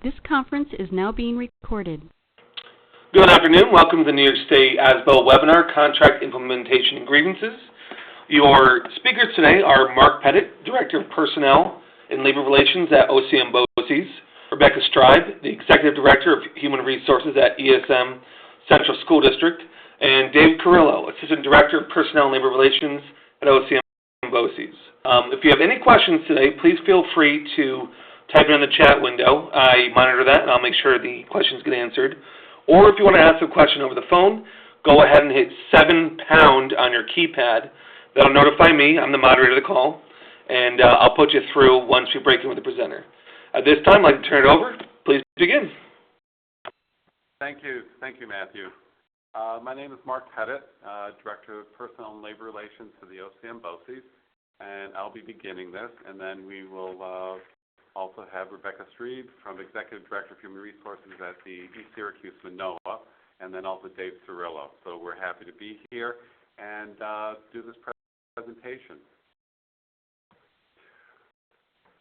This conference is now being recorded. Good afternoon. Welcome to the New York State ASBO webinar, Contract Implementation and Grievances. Your speakers today are Mark Pettit, Director of Personnel and Labor Relations at OCM BOCES, Rebecca Stride, the Executive Director of Human Resources at ESM Central School District, and Dave Carrillo, Assistant Director of Personnel and Labor Relations at OCM BOCES. If you have any questions today, please feel free to type it in the chat window. I monitor that, and I'll make sure the questions get answered. Or if you want to ask a question over the phone, go ahead and hit 7# on your keypad. That'll notify me. I'm the moderator of the call, and I'll put you through once we break in with the presenter. At this time, I'd like to turn it over. Please begin. Thank you, Matthew. My name is Mark Pettit, Director of Personnel and Labor Relations for the OCM BOCES, and I'll be beginning this, and then we will also have Rebecca Stride, from Executive Director of Human Resources at the East Syracuse Manoa, and then also Dave Carrillo. So we're happy to be here and do this presentation.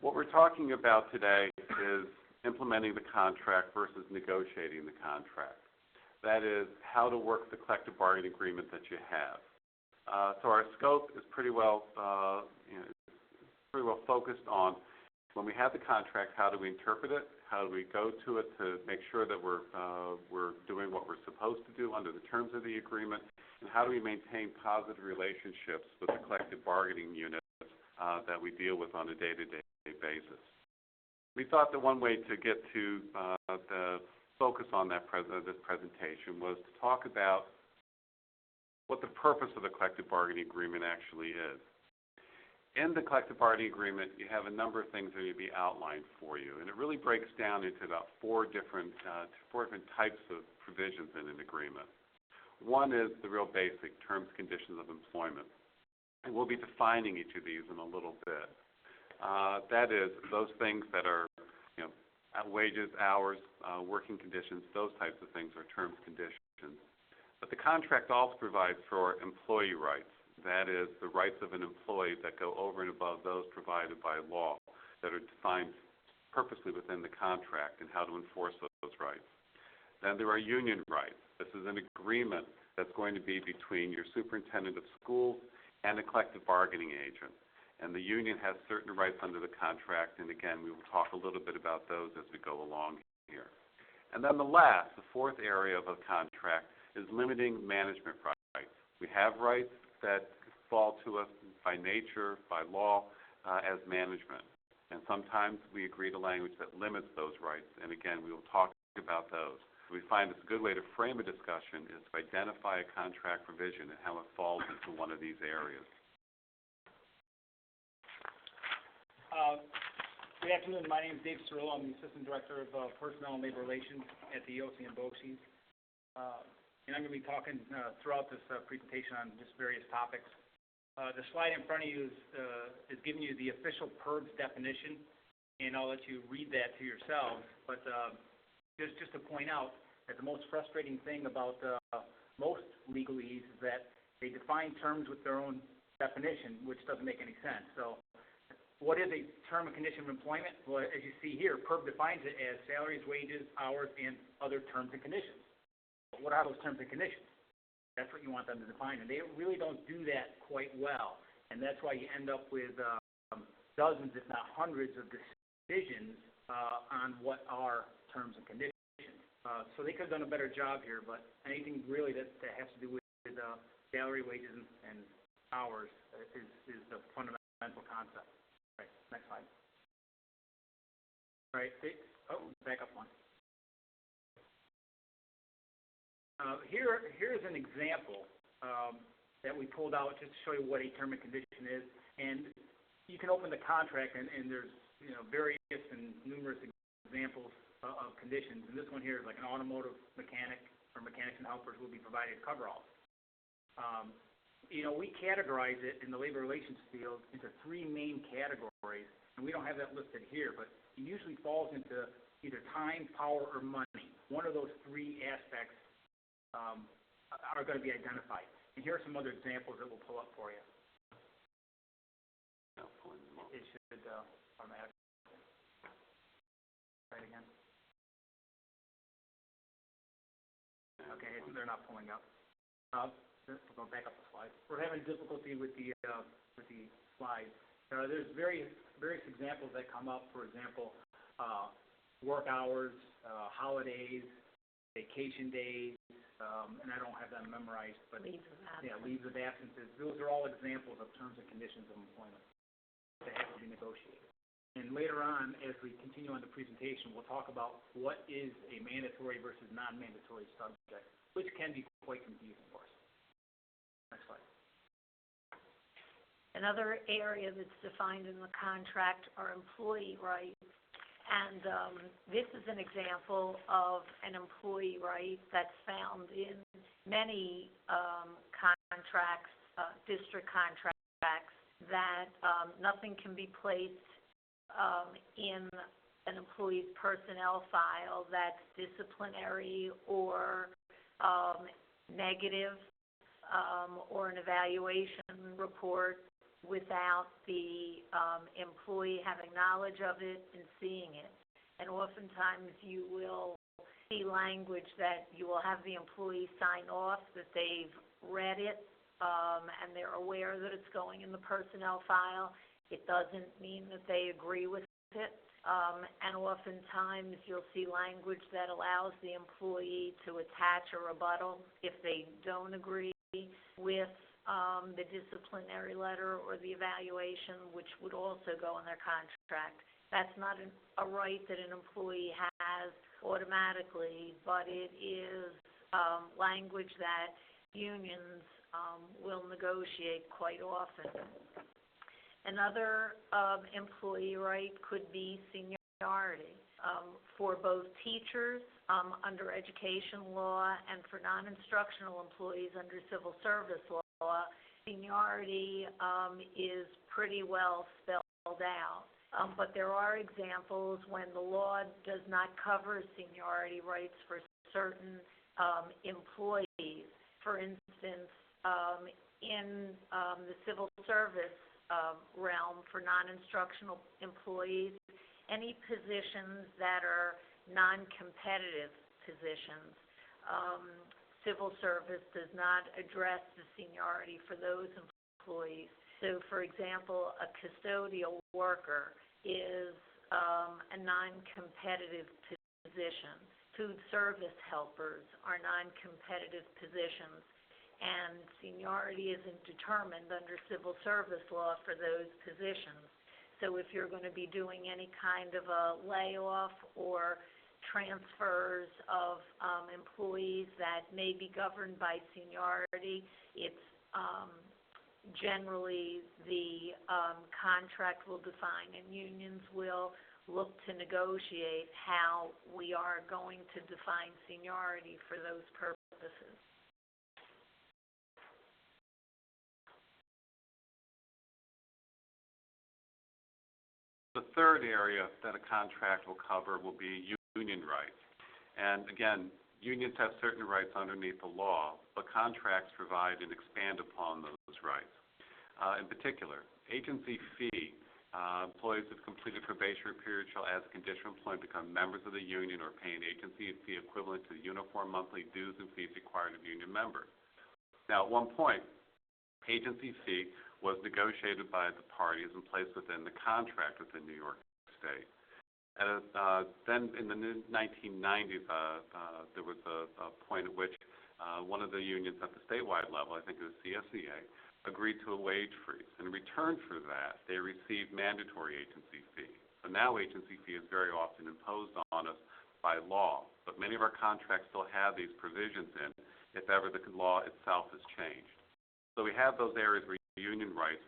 What we're talking about today is implementing the contract versus negotiating the contract. That is, how to work the collective bargaining agreement that you have. So our scope is pretty well focused on, when we have the contract, how do we interpret it? How do we go to it to make sure that we're doing what we're supposed to do under the terms of the agreement? And how do we maintain positive relationships with the collective bargaining units that we deal with on a day-to-day basis? We thought that one way to get to the focus on this presentation was to talk about what the purpose of the collective bargaining agreement actually is. In the collective bargaining agreement, you have a number of things that will be outlined for you, and it really breaks down into about four different types of provisions in an agreement. One is the real basic terms, conditions of employment, and we'll be defining each of these in a little bit. That is, those things that are, wages, hours, working conditions, those types of things are terms, conditions. But the contract also provides for employee rights. That is, the rights of an employee that go over and above those provided by law, that are defined purposely within the contract, and how to enforce those rights. Then there are union rights. This is an agreement that's going to be between your superintendent of schools and a collective bargaining agent. And the union has certain rights under the contract, and again, we will talk a little bit about those as we go along here. And then the fourth area of a contract is limiting management rights. We have rights that fall to us by nature, by law, as management. And sometimes we agree to language that limits those rights, and again, we will talk about those. We find it's a good way to frame a discussion is to identify a contract provision and how it falls into one of these areas. Good afternoon. My name is Dave Carrillo. I'm the Assistant Director of Personnel and Labor Relations at the OCM BOCES. And I'm going to be talking throughout this presentation on just various topics. The slide in front of you is giving you the official PERBS definition, and I'll let you read that to yourselves. But just to point out that the most frustrating thing about most legalese is that they define terms with their own definition, which doesn't make any sense. So what is a term and condition of employment? Well, as you see here, PERB defines it as salaries, wages, hours, and other terms and conditions. But what are those terms and conditions? That's what you want them to define, and they really don't do that quite well. And that's why you end up with dozens, if not hundreds, of decisions on what are terms and conditions. So they could have done a better job here, but anything really that has to do with salary, wages, and hours is the fundamental concept. Right, next slide. All right, back up one. Here's an example that we pulled out just to show you what a term and condition is. And you can open the contract, and there's various and numerous examples of conditions. And this one here is like an automotive mechanic or mechanics and helpers will be provided coveralls. We categorize it in the labor relations field into three main categories, and we don't have that listed here, but it usually falls into either time, power, or money. One of those three aspects are going to be identified. And here are some other examples that we'll pull up for you. It should automatically. Try it again. they're not pulling up. We're going back up the slide. We're having difficulty with the slides. There's various examples that come up. For example, work hours, holidays, vacation days, and I don't have them memorized, but leaves of absences. Those are all examples of terms and conditions of employment that have to be negotiated. And later on, as we continue on the presentation, we'll talk about what is a mandatory versus non-mandatory subject, which can be quite confusing for us. Next slide. Another area that's defined in the contract are employee rights. And this is an example of an employee right that's found in many contracts, district contracts, that nothing can be placed in an employee's personnel file that's disciplinary or negative or an evaluation report without the employee having knowledge of it and seeing it. And oftentimes you will see language that you will have the employee sign off that they've read it and they're aware that it's going in the personnel file. It doesn't mean that they agree with it. And oftentimes you'll see language that allows the employee to attach a rebuttal if they don't agree with the disciplinary letter or the evaluation, which would also go in their contract. That's not a right that an employee has automatically, but it is language that unions will negotiate quite often. Another employee right could be seniority. For both teachers under education law and for non-instructional employees under civil service law, seniority is pretty well spelled out. But there are examples when the law does not cover seniority rights for certain employees. For instance, in the civil service realm for non-instructional employees, any positions that are non-competitive positions, civil service does not address the seniority for those employees. So, for example, a custodial worker is a non-competitive position. Food service helpers are non-competitive positions, and seniority isn't determined under civil service law for those positions. So if you're going to be doing any kind of a layoff or transfers of employees that may be governed by seniority, it's generally the contract will define, and unions will look to negotiate how we are going to define seniority for those purposes. The third area that a contract will cover will be union rights. And again, unions have certain rights underneath the law, but contracts provide and expand upon those rights. In particular, agency fee. Employees who have completed probationary period shall, as a condition of employment, become members of the union or pay an agency fee equivalent to the uniform monthly dues and fees required of union members. Now, at one point, agency fee was negotiated by the parties and placed within the contract within New York State. And then in the 1990s, there was a point at which one of the unions at the statewide level, I think it was CSEA, agreed to a wage freeze. In return for that, they received mandatory agency fee. So now agency fee is very often imposed on us by law, but many of our contracts still have these provisions in if ever the law itself is changed. So we have those areas where union rights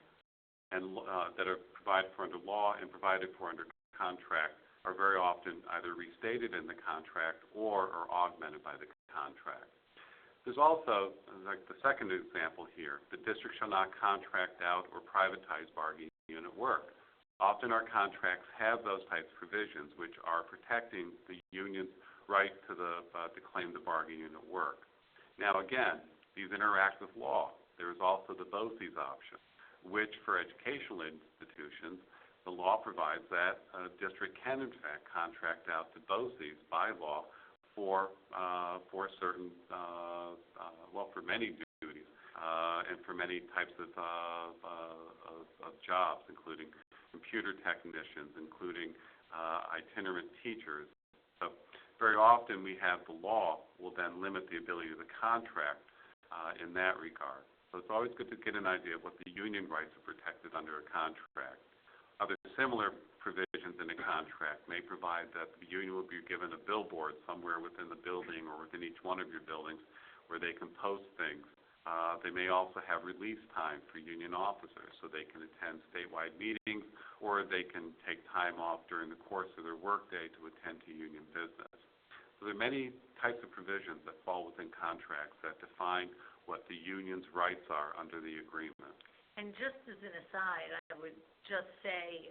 and that are provided for under law and provided for under contract are very often either restated in the contract or are augmented by the contract. There's also, like the second example here, the district shall not contract out or privatize bargaining unit work. Often our contracts have those types of provisions which are protecting the union's right to claim the bargaining unit work. Now again, these interact with law. There is also the BOCES option, which for educational institutions, the law provides that a district can in fact contract out to BOCES by law for certain, for many duties, and for many types of jobs, including computer technicians, including itinerant teachers. So very often we have the law will then limit the ability of the contract in that regard. So it's always good to get an idea of what the union rights are protected under a contract. Other similar provisions in a contract may provide that the union will be given a billboard somewhere within the building or within each one of your buildings where they can post things. They may also have release time for union officers so they can attend statewide meetings, or they can take time off during the course of their workday to attend to union business. So there are many types of provisions that fall within contracts that define what the union's rights are under the agreement. And just as an aside, I would just say,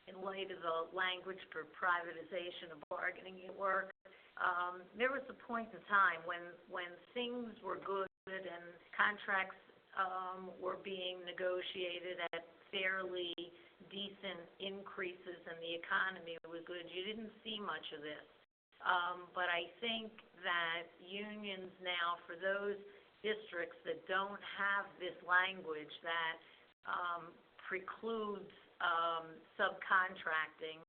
in light of the language for privatization of bargaining at work, there was a point in time when things were good and contracts were being negotiated at fairly decent increases and the economy was good. You didn't see much of this. But I think that unions now, for those districts that don't have this language that precludes subcontracting,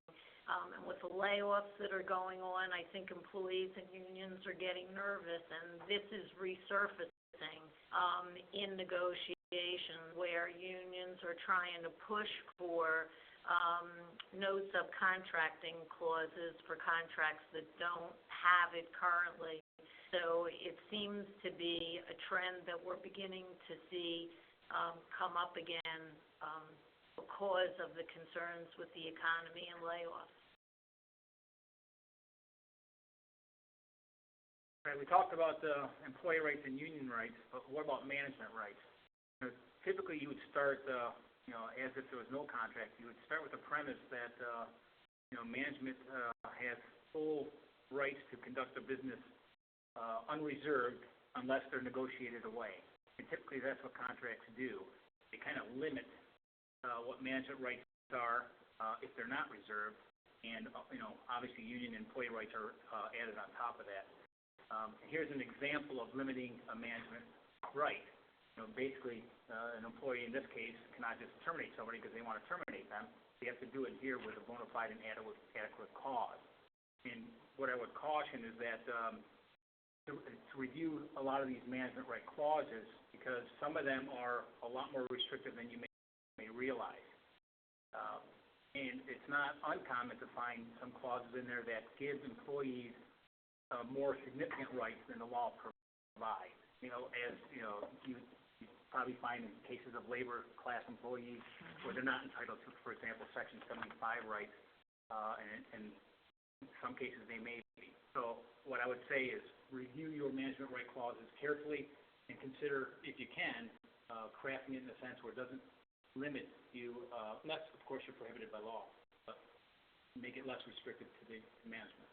and with the layoffs that are going on, I think employees and unions are getting nervous, and this is resurfacing in negotiations where unions are trying to push for no subcontracting clauses for contracts that don't have it currently. So it seems to be a trend that we're beginning to see come up again because of the concerns with the economy and layoffs. Right, we talked about employee rights and union rights, but what about management rights? Typically, you would start, as if there was no contract. You would start with the premise that, management has full rights to conduct a business unreserved unless they're negotiated away. And typically, that's what contracts do. They kind of limit what management rights are if they're not reserved, and obviously, union and employee rights are added on top of that. Here's an example of limiting a management right. Basically, an employee in this case cannot just terminate somebody because they want to terminate them. They have to do it here with a bona fide and adequate cause. And what I would caution is that to review a lot of these management right clauses, because some of them are a lot more restrictive than you may realize. And it's not uncommon to find some clauses in there that give employees more significant rights than the law provides. You probably find in cases of labor class employees where they're not entitled to, for example, Section 75 rights, and in some cases they may be. So what I would say is review your management right clauses carefully and consider, if you can, crafting it in a sense where it doesn't limit you, unless, of course, you're prohibited by law, but make it less restrictive to the management.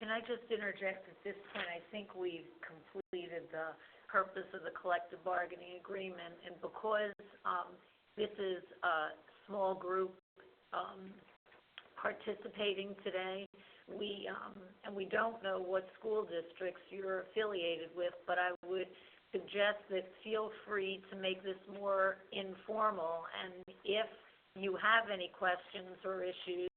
Can I just interject at this point? I think we've completed the purpose of the collective bargaining agreement, and because this is a small group participating today, we don't know what school districts you're affiliated with, but I would suggest that feel free to make this more informal, and if you have any questions or issues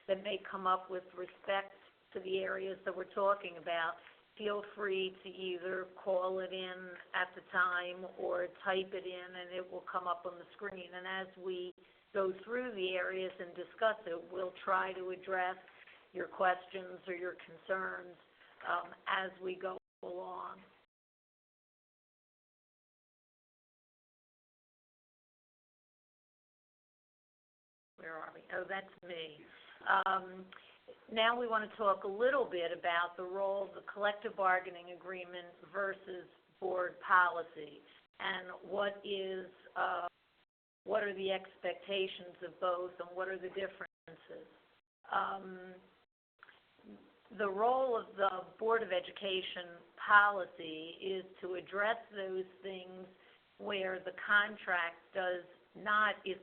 that may come up with respect to the areas that we're talking about, feel free to either call it in at the time or type it in, and it will come up on the screen. And as we go through the areas and discuss it, we'll try to address your questions or your concerns as we go along. Where are we? Oh, that's me. Now we want to talk a little bit about the role of the collective bargaining agreement versus board policy, and what are the expectations of both, and what are the differences. The role of the Board of Education policy is to address those things where the contract is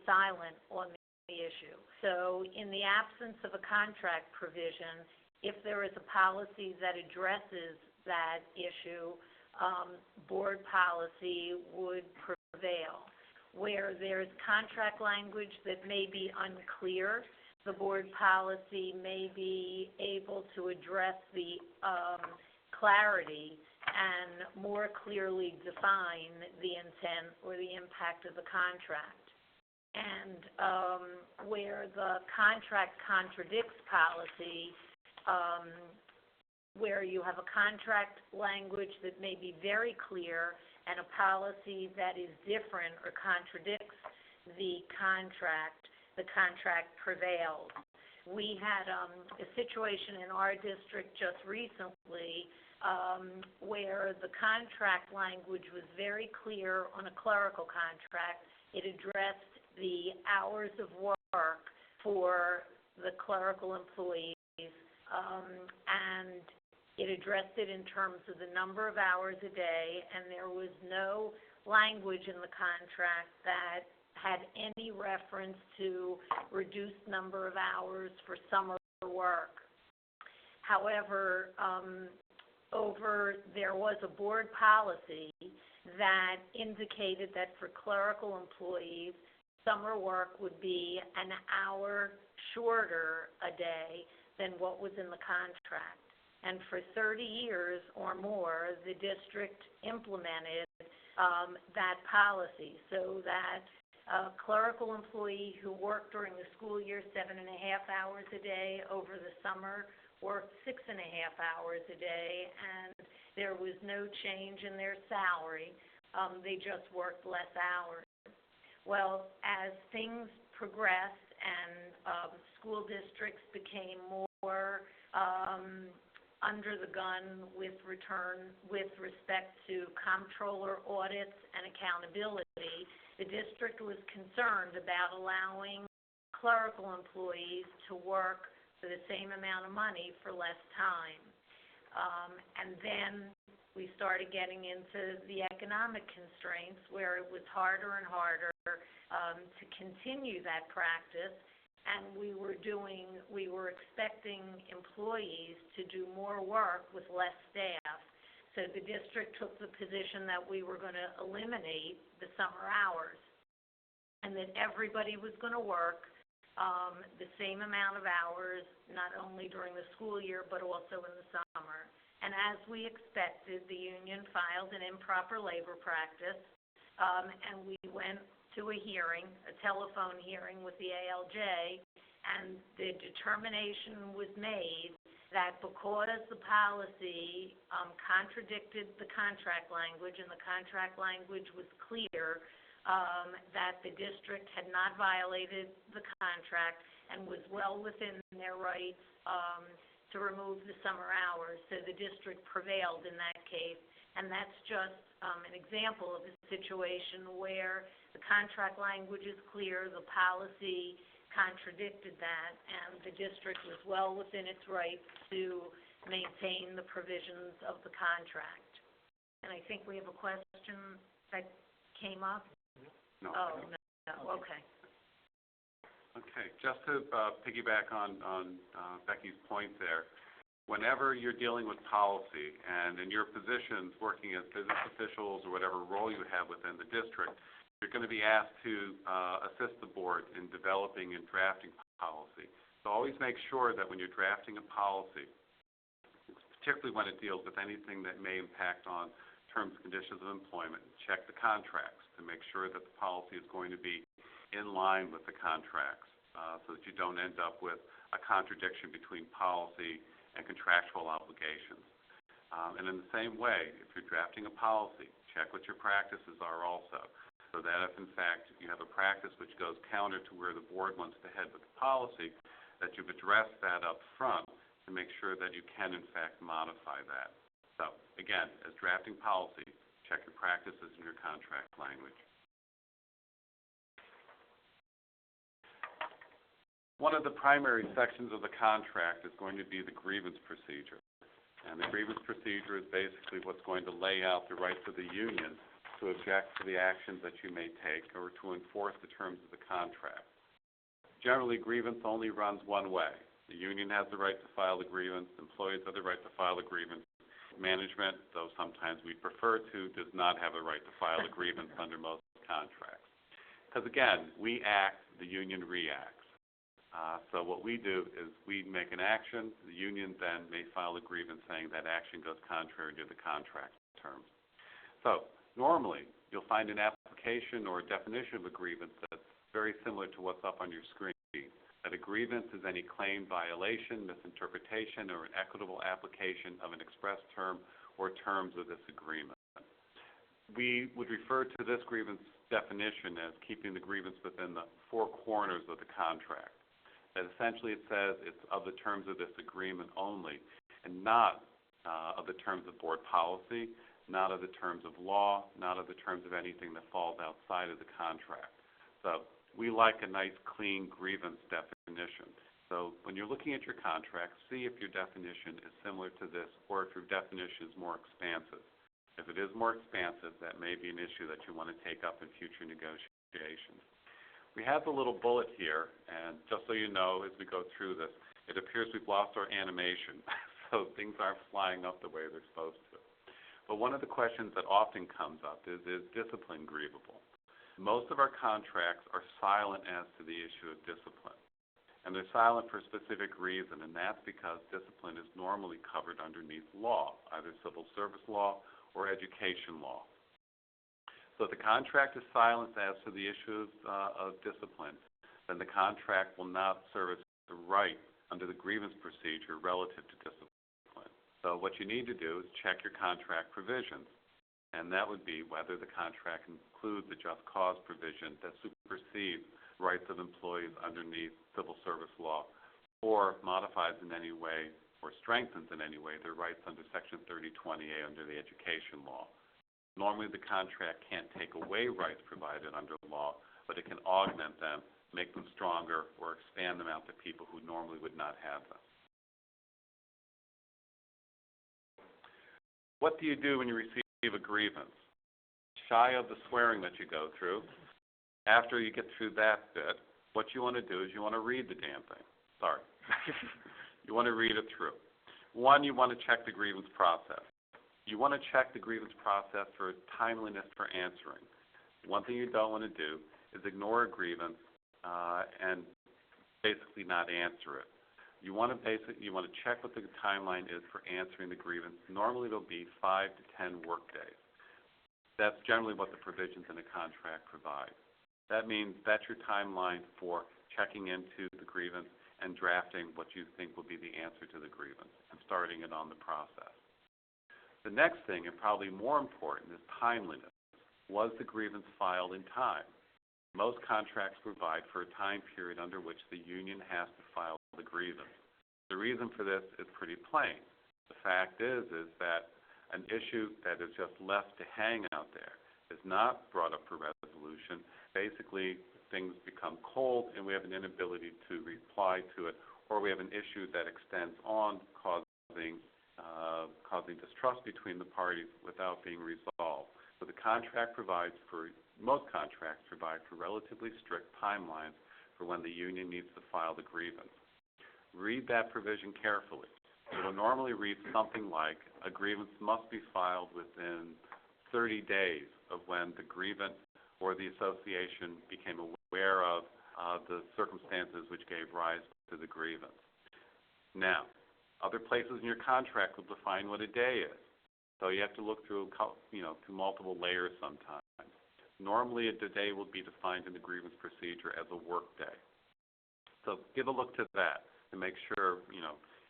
silent on the issue. So in the absence of a contract provision, if there is a policy that addresses that issue, board policy would prevail. Where there's contract language that may be unclear, the board policy may be able to address the clarity and more clearly define the intent or the impact of the contract. And where the contract contradicts policy, where you have a contract language that may be very clear and a policy that is different or contradicts the contract prevails. We had a situation in our district just recently where the contract language was very clear on a clerical contract. It addressed the hours of work for the clerical employees, and it addressed it in terms of the number of hours a day, and there was no language in the contract that had any reference to reduced number of hours for summer work. However, there was a board policy that indicated that for clerical employees, summer work would be an hour shorter a day than what was in the contract. And for 30 years or more, the district implemented that policy so that a clerical employee who worked during the school year 7.5 hours a day over the summer worked 6.5 hours a day, and there was no change in their salary. They just worked less hours. Well, as things progressed and school districts became more under the gun with respect to comptroller audits and accountability, the district was concerned about allowing clerical employees to work for the same amount of money for less time. And then we started getting into the economic constraints where it was harder and harder to continue that practice. And we were expecting employees to do more work with less staff. So the district took the position that we were going to eliminate the summer hours and that everybody was going to work the same amount of hours, not only during the school year, but also in the summer. And as we expected, the union filed an improper labor practice, and we went to a hearing, a telephone hearing with the ALJ, and the determination was made that because the policy contradicted the contract language and the contract language was clear, that the district had not violated the contract and was well within their rights to remove the summer hours. So the district prevailed in that case, and that's just an example of a situation where the contract language is clear, the policy contradicted that, and the district was well within its rights to maintain the provisions of the contract. And I think we have a question that came up. No. Oh, no, okay. Okay, just to piggyback on Becky's point there, whenever you're dealing with policy and in your positions working as business officials or whatever role you have within the district, you're going to be asked to assist the board in developing and drafting policy. So always make sure that when you're drafting a policy, particularly when it deals with anything that may impact on terms and conditions of employment, check the contracts to make sure that the policy is going to be in line with the contracts so that you don't end up with a contradiction between policy and contractual obligations. And in the same way, if you're drafting a policy, check what your practices are also, so that if in fact you have a practice which goes counter to where the board wants to head with the policy, that you've addressed that up front to make sure that you can in fact modify that. So again, as drafting policy, check your practices and your contract language. One of the primary sections of the contract is going to be the grievance procedure. And the grievance procedure is basically what's going to lay out the rights of the union to object to the actions that you may take or to enforce the terms of the contract. Generally, grievance only runs one way. The union has the right to file a grievance. Employees have the right to file a grievance. Management, though sometimes we prefer to, does not have a right to file a grievance under most contracts. Because again, we act, the union reacts. So what we do is we make an action. The union then may file a grievance saying that action goes contrary to the contract terms. So normally, you'll find an application or a definition of a grievance that's very similar to what's up on your screen. That a grievance is any claim violation, misinterpretation, or an equitable application of an express term or terms of this agreement. We would refer to this grievance definition as keeping the grievance within the four corners of the contract. That essentially it says it's of the terms of this agreement only, and not of the terms of board policy, not of the terms of law, not of the terms of anything that falls outside of the contract. So we like a nice, clean grievance definition. So when you're looking at your contract, see if your definition is similar to this or if your definition is more expansive. If it is more expansive, that may be an issue that you want to take up in future negotiations. We have the little bullet here, and just so you know, as we go through this, it appears we've lost our animation, so things aren't flying up the way they're supposed to. But one of the questions that often comes up is discipline grievable? Most of our contracts are silent as to the issue of discipline, and they're silent for a specific reason, and that's because discipline is normally covered underneath law, either civil service law or education law. So if the contract is silent as to the issues of discipline, then the contract will not serve as the right under the grievance procedure relative to discipline. So what you need to do is check your contract provisions, and that would be whether the contract includes the just cause provision that supersedes rights of employees underneath civil service law or modifies in any way or strengthens in any way their rights under Section 3020A under the education law. Normally, the contract can't take away rights provided under law, but it can augment them, make them stronger, or expand them out to people who normally would not have them. What do you do when you receive a grievance? Shy of the swearing that you go through, after you get through that bit, what you want to do is you want to read the damn thing. Sorry. You want to read it through. One, you want to check the grievance process. You want to check the grievance process for timeliness for answering. One thing you don't want to do is ignore a grievance and basically not answer it. You want to check what the timeline is for answering the grievance. Normally it'll be 5 to 10 work days. That's generally what the provisions in the contract provide. That means that's your timeline for checking into the grievance and drafting what you think will be the answer to the grievance and starting it on the process. The next thing, and probably more important, is timeliness. Was the grievance filed in time? Most contracts provide for a time period under which the union has to file the grievance. The reason for this is pretty plain. The fact is that an issue that is just left to hang out there is not brought up for resolution. Basically, things become cold and we have an inability to reply to it, or we have an issue that extends on, causing distrust between the parties without being resolved. So the contract most contracts provide for relatively strict timelines for when the union needs to file the grievance. Read that provision carefully. It will normally read something like, a grievance must be filed within 30 days of when the grievant or the association became aware of the circumstances which gave rise to the grievance. Now, other places in your contract will define what a day is. So you have to look through, through multiple layers sometimes. Normally, a day will be defined in the grievance procedure as a work day. So give a look to that to make sure,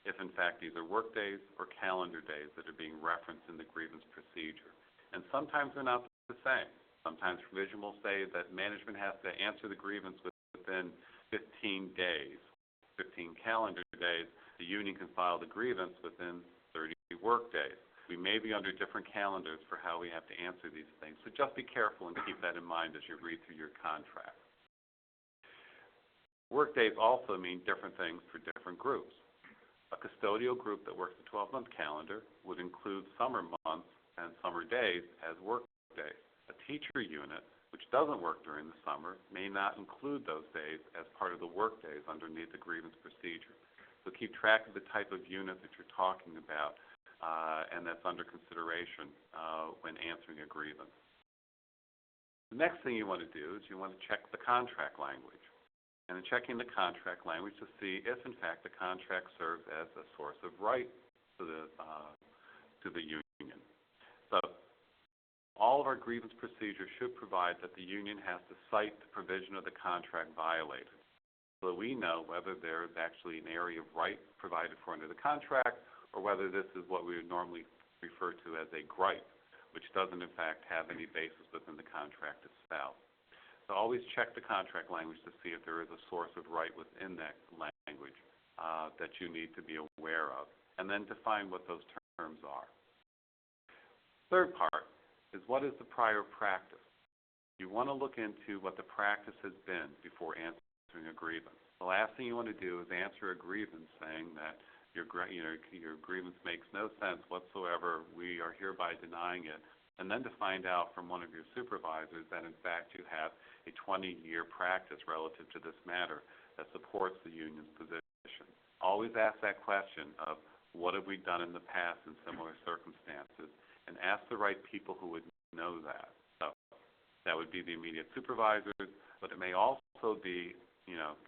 if in fact these are work days or calendar days that are being referenced in the grievance procedure. And sometimes they're not the same. Sometimes provision will say that management has to answer the grievance within 15 days, 15 calendar days. The union can file the grievance within 30 work days. We may be under different calendars for how we have to answer these things. So just be careful and keep that in mind as you read through your contract. Work days also mean different things for different groups. A custodial group that works a 12-month calendar would include summer months and summer days as work days. A teacher unit, which doesn't work during the summer, may not include those days as part of the work days underneath the grievance procedure. So keep track of the type of unit that you're talking about, and that's under consideration when answering a grievance. The next thing you want to do is you want to check the contract language. And in checking the contract language to see if, in fact, the contract serves as a source of right to the union. So all of our grievance procedures should provide that the union has to cite the provision of the contract violated, so that we know whether there is actually an area of right provided for under the contract, or whether this is what we would normally refer to as a gripe, which doesn't, in fact, have any basis within the contract itself. So always check the contract language to see if there is a source of right within that language that you need to be aware of, and then define what those terms are. Third part is, what is the prior practice? You want to look into what the practice has been before answering a grievance. The last thing you want to do is answer a grievance saying that your grievance makes no sense whatsoever, we are hereby denying it, and then to find out from one of your supervisors that, in fact, you have a 20-year practice relative to this matter that supports the union's position. Always ask that question of, what have we done in the past in similar circumstances, and ask the right people who would know that. So that would be the immediate supervisors, but it may also be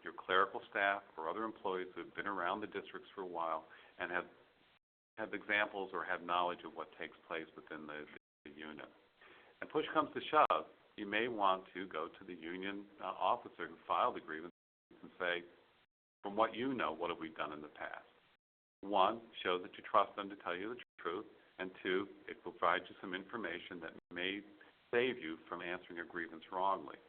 your clerical staff or other employees who have been around the districts for a while and have examples or have knowledge of what takes place within the unit. And push comes to shove, you may want to go to the union officer who filed the grievance and say, from what you know, what have we done in the past? One, show that you trust them to tell you the truth, and two, it will provide you some information that may save you from answering a grievance wrongly.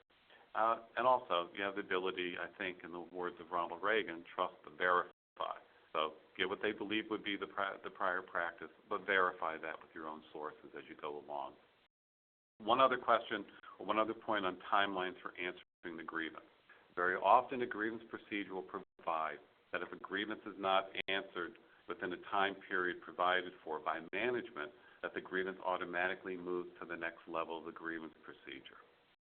And also, you have the ability, I think, in the words of Ronald Reagan, trust but verify. So get what they believe would be the prior practice, but verify that with your own sources as you go along. One other question, or one other point on timelines for answering the grievance. Very often a grievance procedure will provide that if a grievance is not answered within a time period provided for by management, that the grievance automatically moves to the next level of the grievance procedure.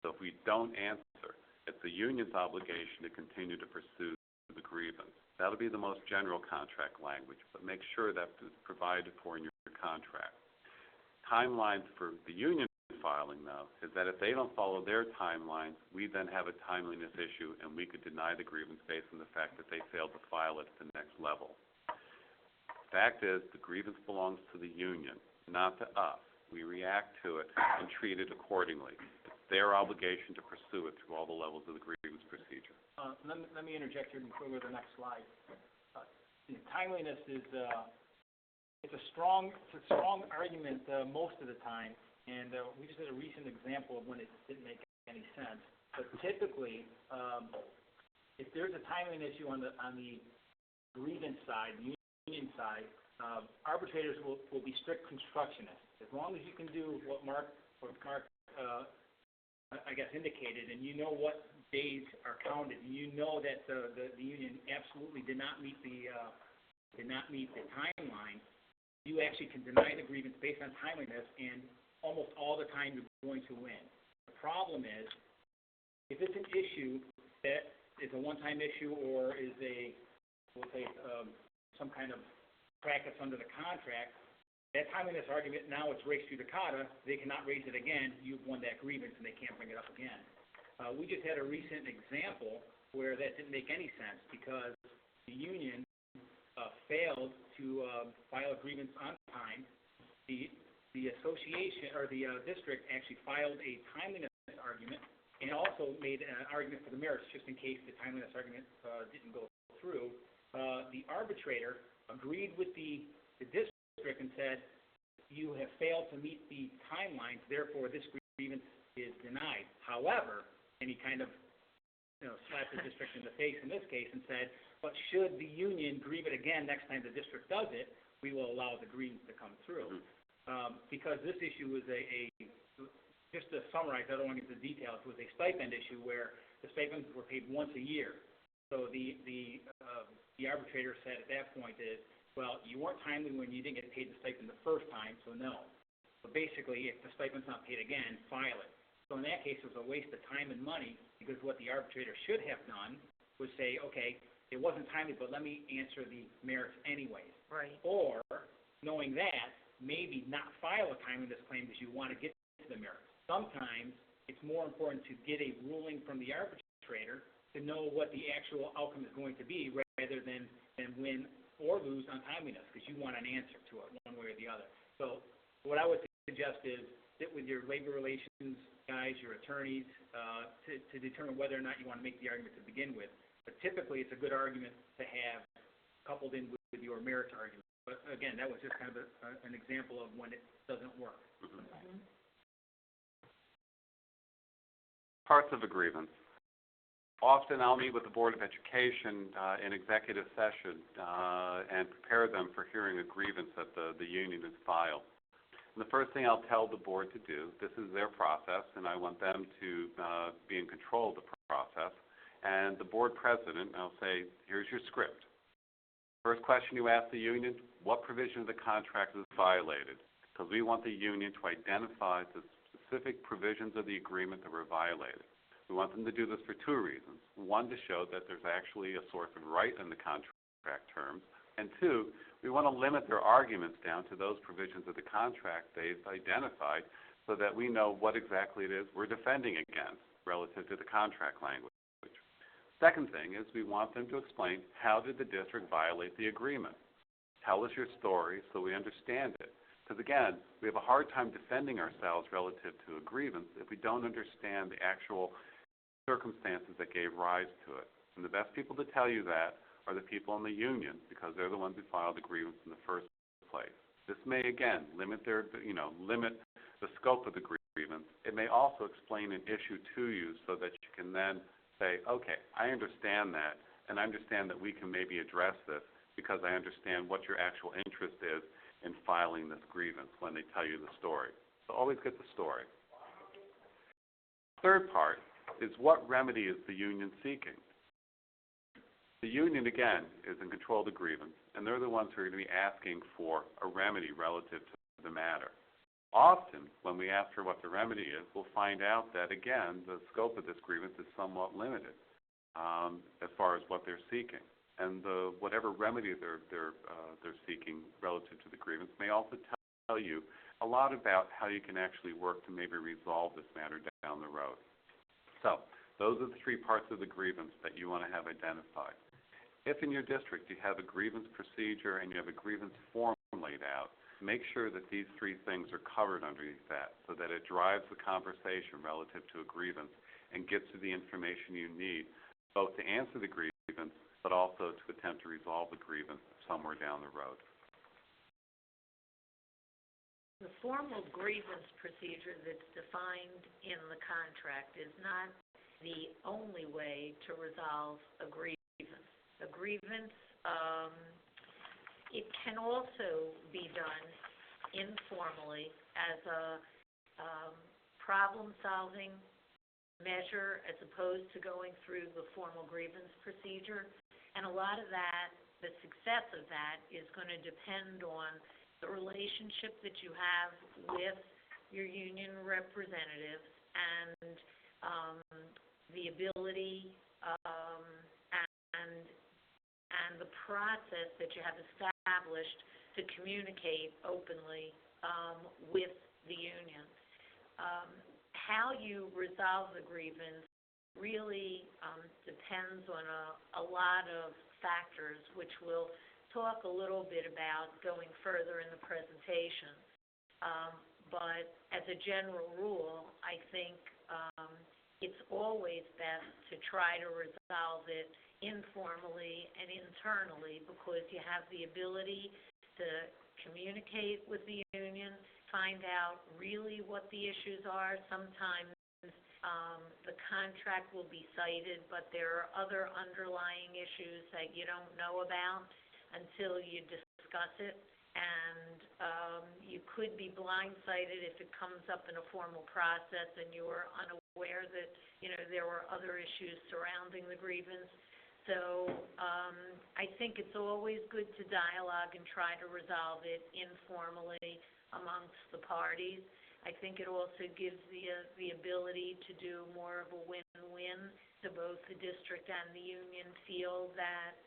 So if we don't answer, it's the union's obligation to continue to pursue the grievance. That'll be the most general contract language, but make sure that it's provided for in your contract. Timelines for the union filing, though, is that if they don't follow their timelines, we then have a timeliness issue, and we could deny the grievance based on the fact that they failed to file it at the next level. The fact is, the grievance belongs to the union, not to us. We react to it and treat it accordingly. It's their obligation to pursue it through all the levels of the grievance procedure. Let me interject here before we go to the next slide. Timeliness is it's a strong argument most of the time, and we just had a recent example of when it didn't make any sense. But typically, if there's a timeliness issue on the grievance side, the union side, arbitrators will be strict constructionists. As long as you can do what Mark indicated, and you know what days are counted, and you know that the union absolutely did not meet the timeline, you actually can deny the grievance based on timeliness, and almost all the time you're going to win. The problem is, if it's an issue that is a one-time issue or is some kind of practice under the contract, that timeliness argument, now it's res judicata, they cannot raise it again, you've won that grievance and they can't bring it up again. We just had a recent example where that didn't make any sense because the union failed to file a grievance on time. The association, or the district, actually filed a timeliness argument and also made an argument for the merits, just in case the timeliness argument didn't go through. The arbitrator agreed with the district and said, you have failed to meet the timelines, therefore this grievance is denied. However, and he kind of slapped the district in the face in this case and said, but should the union grieve it again next time the district does it, we will allow the grievance to come through. Because this issue was just to summarize, I don't want to get into the details, was a stipend issue where the stipends were paid once a year. So the arbitrator said at that point is, well, you weren't timely when you didn't get paid the stipend the first time, so no. But basically, if the stipend's not paid again, file it. So in that case, it was a waste of time and money because what the arbitrator should have done was say, okay, it wasn't timely, but let me answer the merits anyways. Right. Or, knowing that, maybe not file a timeliness claim because you want to get to the merits. Sometimes it's more important to get a ruling from the arbitrator to know what the actual outcome is going to be rather than win or lose on timeliness, because you want an answer to it one way or the other. So what I would suggest is sit with your labor relations guys, your attorneys, to determine whether or not you want to make the argument to begin with. But typically, it's a good argument to have coupled in with your merits argument. But again, that was just kind of an example of when it doesn't work. Mm-hmm. Parts of a grievance. Often I'll meet with the Board of Education in executive session and prepare them for hearing a grievance that the union has filed. And the first thing I'll tell the board to do, this is their process, and I want them to be in control of the process. And the board president, I'll say, here's your script. First question you ask the union, what provision of the contract is violated? Because we want the union to identify the specific provisions of the agreement that were violated. We want them to do this for two reasons. One, to show that there's actually a source of right in the contract terms. And two, we want to limit their arguments down to those provisions of the contract they've identified so that we know what exactly it is we're defending against relative to the contract language. Second thing is we want them to explain how did the district violate the agreement. Tell us your story so we understand it. Because again, we have a hard time defending ourselves relative to a grievance if we don't understand the actual circumstances that gave rise to it. And the best people to tell you that are the people in the union, because they're the ones who filed the grievance in the first place. This may, again, limit limit the scope of the grievance. It may also explain an issue to you so that you can then say, okay, I understand that, and I understand that we can maybe address this because I understand what your actual interest is in filing this grievance when they tell you the story. So always get the story. Third part is what remedy is the union seeking? The union, again, is in control of the grievance, and they're the ones who are going to be asking for a remedy relative to the matter. Often, when we ask for what the remedy is, we'll find out that, again, the scope of this grievance is somewhat limited as far as what they're seeking. And whatever remedy they're seeking relative to the grievance may also tell you a lot about how you can actually work to maybe resolve this matter down the road. So those are the three parts of the grievance that you want to have identified. If in your district you have a grievance procedure and you have a grievance form laid out, make sure that these three things are covered underneath that so that it drives the conversation relative to a grievance and gets you the information you need, both to answer the grievance but also to attempt to resolve the grievance somewhere down the road. The formal grievance procedure that's defined in the contract is not the only way to resolve a grievance. A grievance, it can also be done informally as a problem-solving measure as opposed to going through the formal grievance procedure. And a lot of that, the success of that, is going to depend on the relationship that you have with your union representatives and the ability and the process that you have established to communicate openly with the union. How you resolve the grievance really depends on a lot of factors, which we'll talk a little bit about going further in the presentation. But as a general rule, I think it's always best to try to resolve it informally and internally because you have the ability to communicate with the union, find out really what the issues are. Sometimes the contract will be cited, but there are other underlying issues that you don't know about until you discuss it. And you could be blindsided if it comes up in a formal process and you are unaware that, there were other issues surrounding the grievance. So I think it's always good to dialogue and try to resolve it informally amongst the parties. I think it also gives the ability to do more of a win-win, to both the district and the union feel that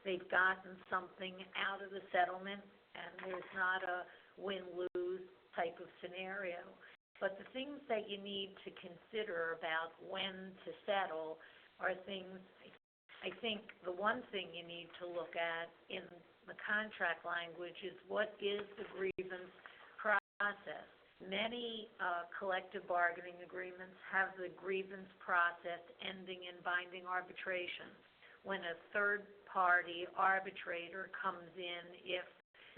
they've gotten something out of the settlement, and there's not a win-lose type of scenario. But the things that you need to consider about when to settle are things. I think the one thing you need to look at in the contract language is what is the grievance process. Many collective bargaining agreements have the grievance process ending in binding arbitration. When a third-party arbitrator comes in, if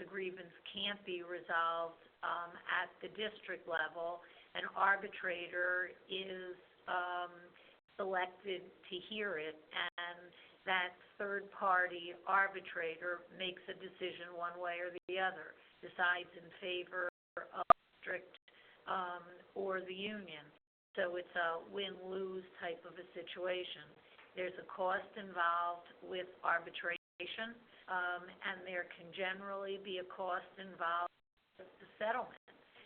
the grievance can't be resolved at the district level, an arbitrator is selected to hear it, and that third-party arbitrator makes a decision one way or the other, decides in favor of the district or the union. So it's a win-lose type of a situation. There's a cost involved with arbitration, and there can generally be a cost involved with the settlement.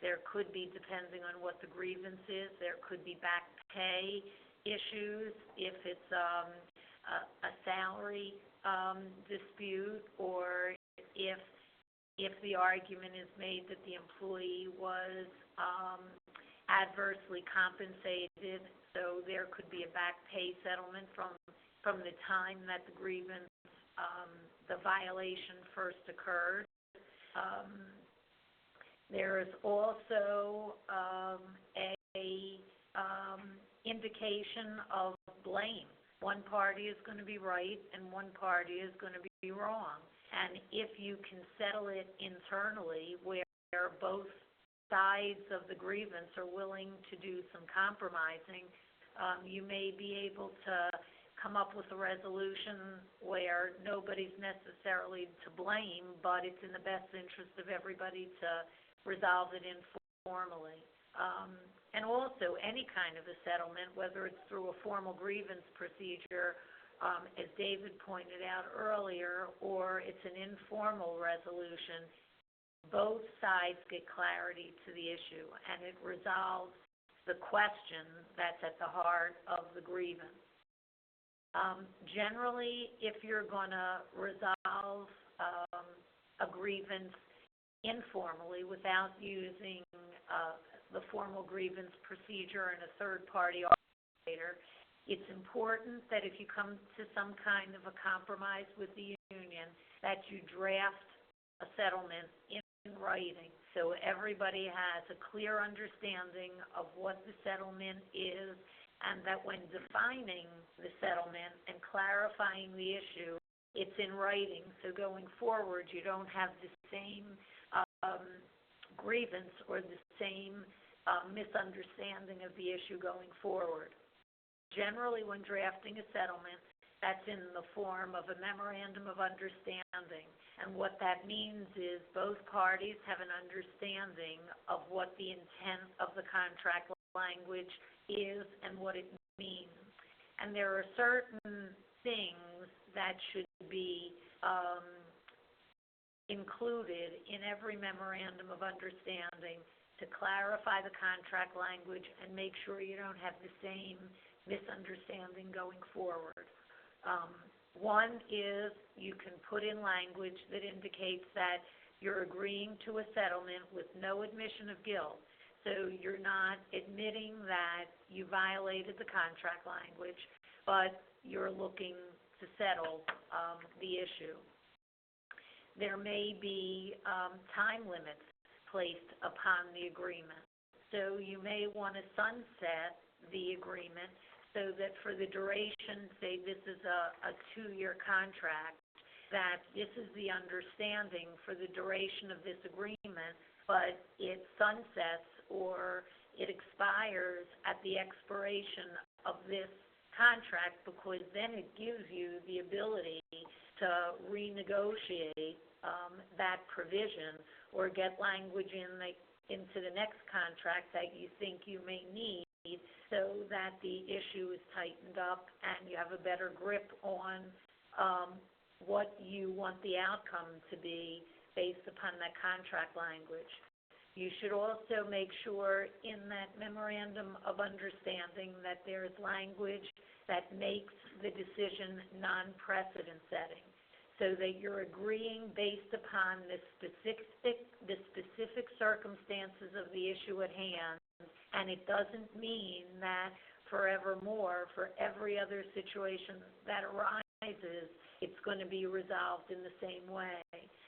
There could be, depending on what the grievance is, there could be back pay issues if it's a salary dispute, or if the argument is made that the employee was adversely compensated, so there could be a back pay settlement from the time that the grievance, the violation first occurred. There is also a indication of blame. One party is going to be right and one party is going to be wrong. And if you can settle it internally where both sides of the grievance are willing to do some compromising, you may be able to come up with a resolution where nobody's necessarily to blame, but it's in the best interest of everybody to resolve it informally. And also, any kind of a settlement, whether it's through a formal grievance procedure, as David pointed out earlier, or it's an informal resolution, both sides get clarity to the issue, and it resolves the question that's at the heart of the grievance. Generally, if you're going to resolve a grievance informally without using the formal grievance procedure and a third-party arbitrator, it's important that if you come to some kind of a compromise with the union, that you draft a settlement in writing, so everybody has a clear understanding of what the settlement is, and that when defining the settlement and clarifying the issue, it's in writing, so going forward you don't have the same grievance or the same misunderstanding of the issue going forward. Generally, when drafting a settlement, that's in the form of a memorandum of understanding, and what that means is both parties have an understanding of what the intent of the contract language is and what it means. And there are certain things that should be included in every memorandum of understanding to clarify the contract language and make sure you don't have the same misunderstanding going forward. One is you can put in language that indicates that you're agreeing to a settlement with no admission of guilt. So you're not admitting that you violated the contract language, but you're looking to settle the issue. There may be time limits placed upon the agreement. So you may want to sunset the agreement so that for the duration, say this is a 2-year contract, that this is the understanding for the duration of this agreement, but it sunsets or it expires at the expiration of this contract, because then it gives you the ability to renegotiate that provision or get language into the next contract that you think you may need, so that the issue is tightened up and you have a better grip on what you want the outcome to be based upon that contract language. You should also make sure in that memorandum of understanding that there's language that makes the decision non-precedent setting, so that you're agreeing based upon the specific circumstances of the issue at hand, and it doesn't mean that forevermore, for every other situation that arises, it's going to be resolved in the same way,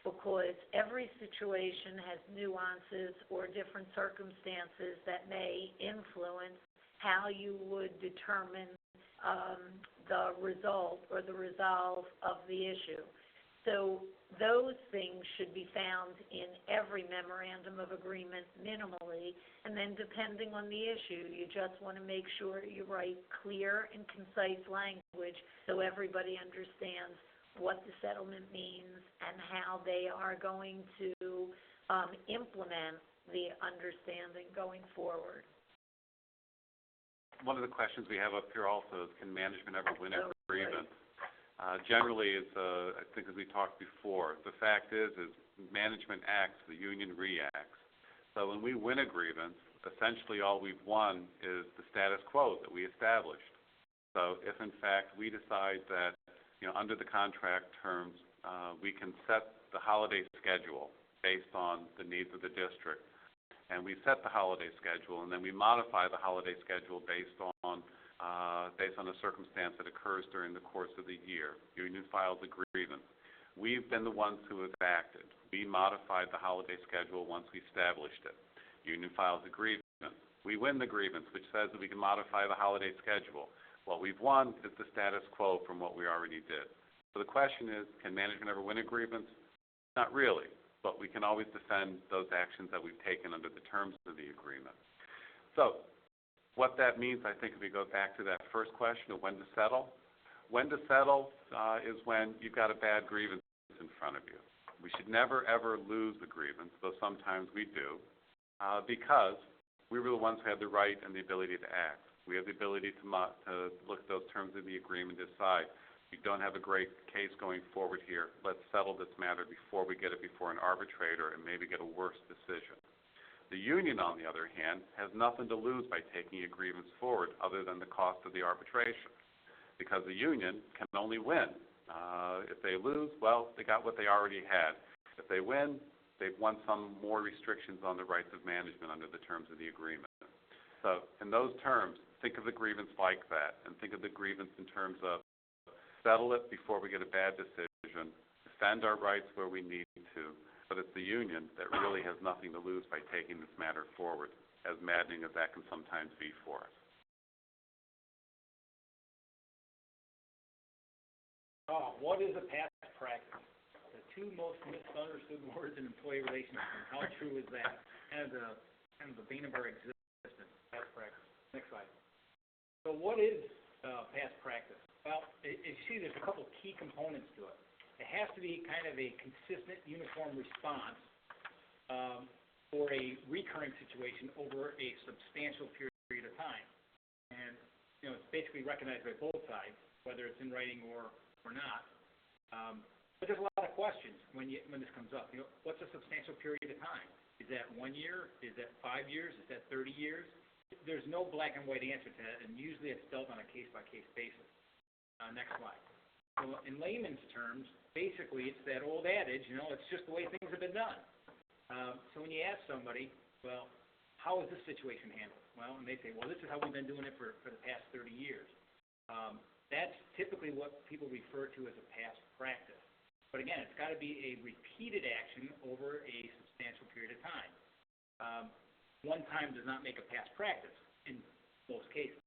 because every situation has nuances or different circumstances that may influence how you would determine the result or the resolve of the issue. So those things should be found in every memorandum of agreement minimally, and then depending on the issue, you just want to make sure you write clear and concise language so everybody understands what the settlement means and how they are going to implement the understanding going forward. One of the questions we have up here also is, can management ever win a grievance? Generally, it's, I think as we talked before, the fact is management acts, the union reacts. So when we win a grievance, essentially all we've won is the status quo that we established. So if in fact we decide that, under the contract terms, we can set the holiday schedule based on the needs of the district, and we set the holiday schedule, and then we modify the holiday schedule based on a circumstance that occurs during the course of the year. Union files a grievance. We've been the ones who have acted. We modified the holiday schedule once we established it. Union files a grievance. We win the grievance, which says that we can modify the holiday schedule. What we've won is the status quo from what we already did. So the question is, can management ever win a grievance? Not really, but we can always defend those actions that we've taken under the terms of the agreement. So what that means, I think, if we go back to that first question of when to settle is when you've got a bad grievance in front of you. We should never, ever lose the grievance, though sometimes we do, because we were the ones who had the right and the ability to act. We have the ability to look at those terms of the agreement and decide, we don't have a great case going forward here. Let's settle this matter before we get it before an arbitrator and maybe get a worse decision. The union, on the other hand, has nothing to lose by taking a grievance forward other than the cost of the arbitration, because the union can only win. If they lose, well, they got what they already had. If they win, they've won some more restrictions on the rights of management under the terms of the agreement. So in those terms, think of the grievance like that, and think of the grievance in terms of settle it before we get a bad decision, defend our rights where we need to, but it's the union that really has nothing to lose by taking this matter forward, as maddening as that can sometimes be for us. What is a past practice? The two most misunderstood words in employee relations. How true is that? Kind of the bane of our existence. Past practice. Next slide. So what is past practice? Well, as you see, there's a couple of key components to it. It has to be kind of a consistent, uniform response for a recurring situation over a substantial period of time. And, it's basically recognized by both sides, whether it's in writing or not. But there's a lot of questions when this comes up. What's a substantial period of time? Is that 1 year? Is that 5 years? Is that 30 years? There's no black and white answer to that, and usually it's dealt on a case-by-case basis. Next slide. So in layman's terms, basically it's that old adage, it's just the way things have been done. So when you ask somebody, well, how is this situation handled? Well, and they say, well, this is how we've been doing it for the past 30 years. That's typically what people refer to as a past practice. But again, it's got to be a repeated action over a substantial period of time. One time does not make a past practice in most cases.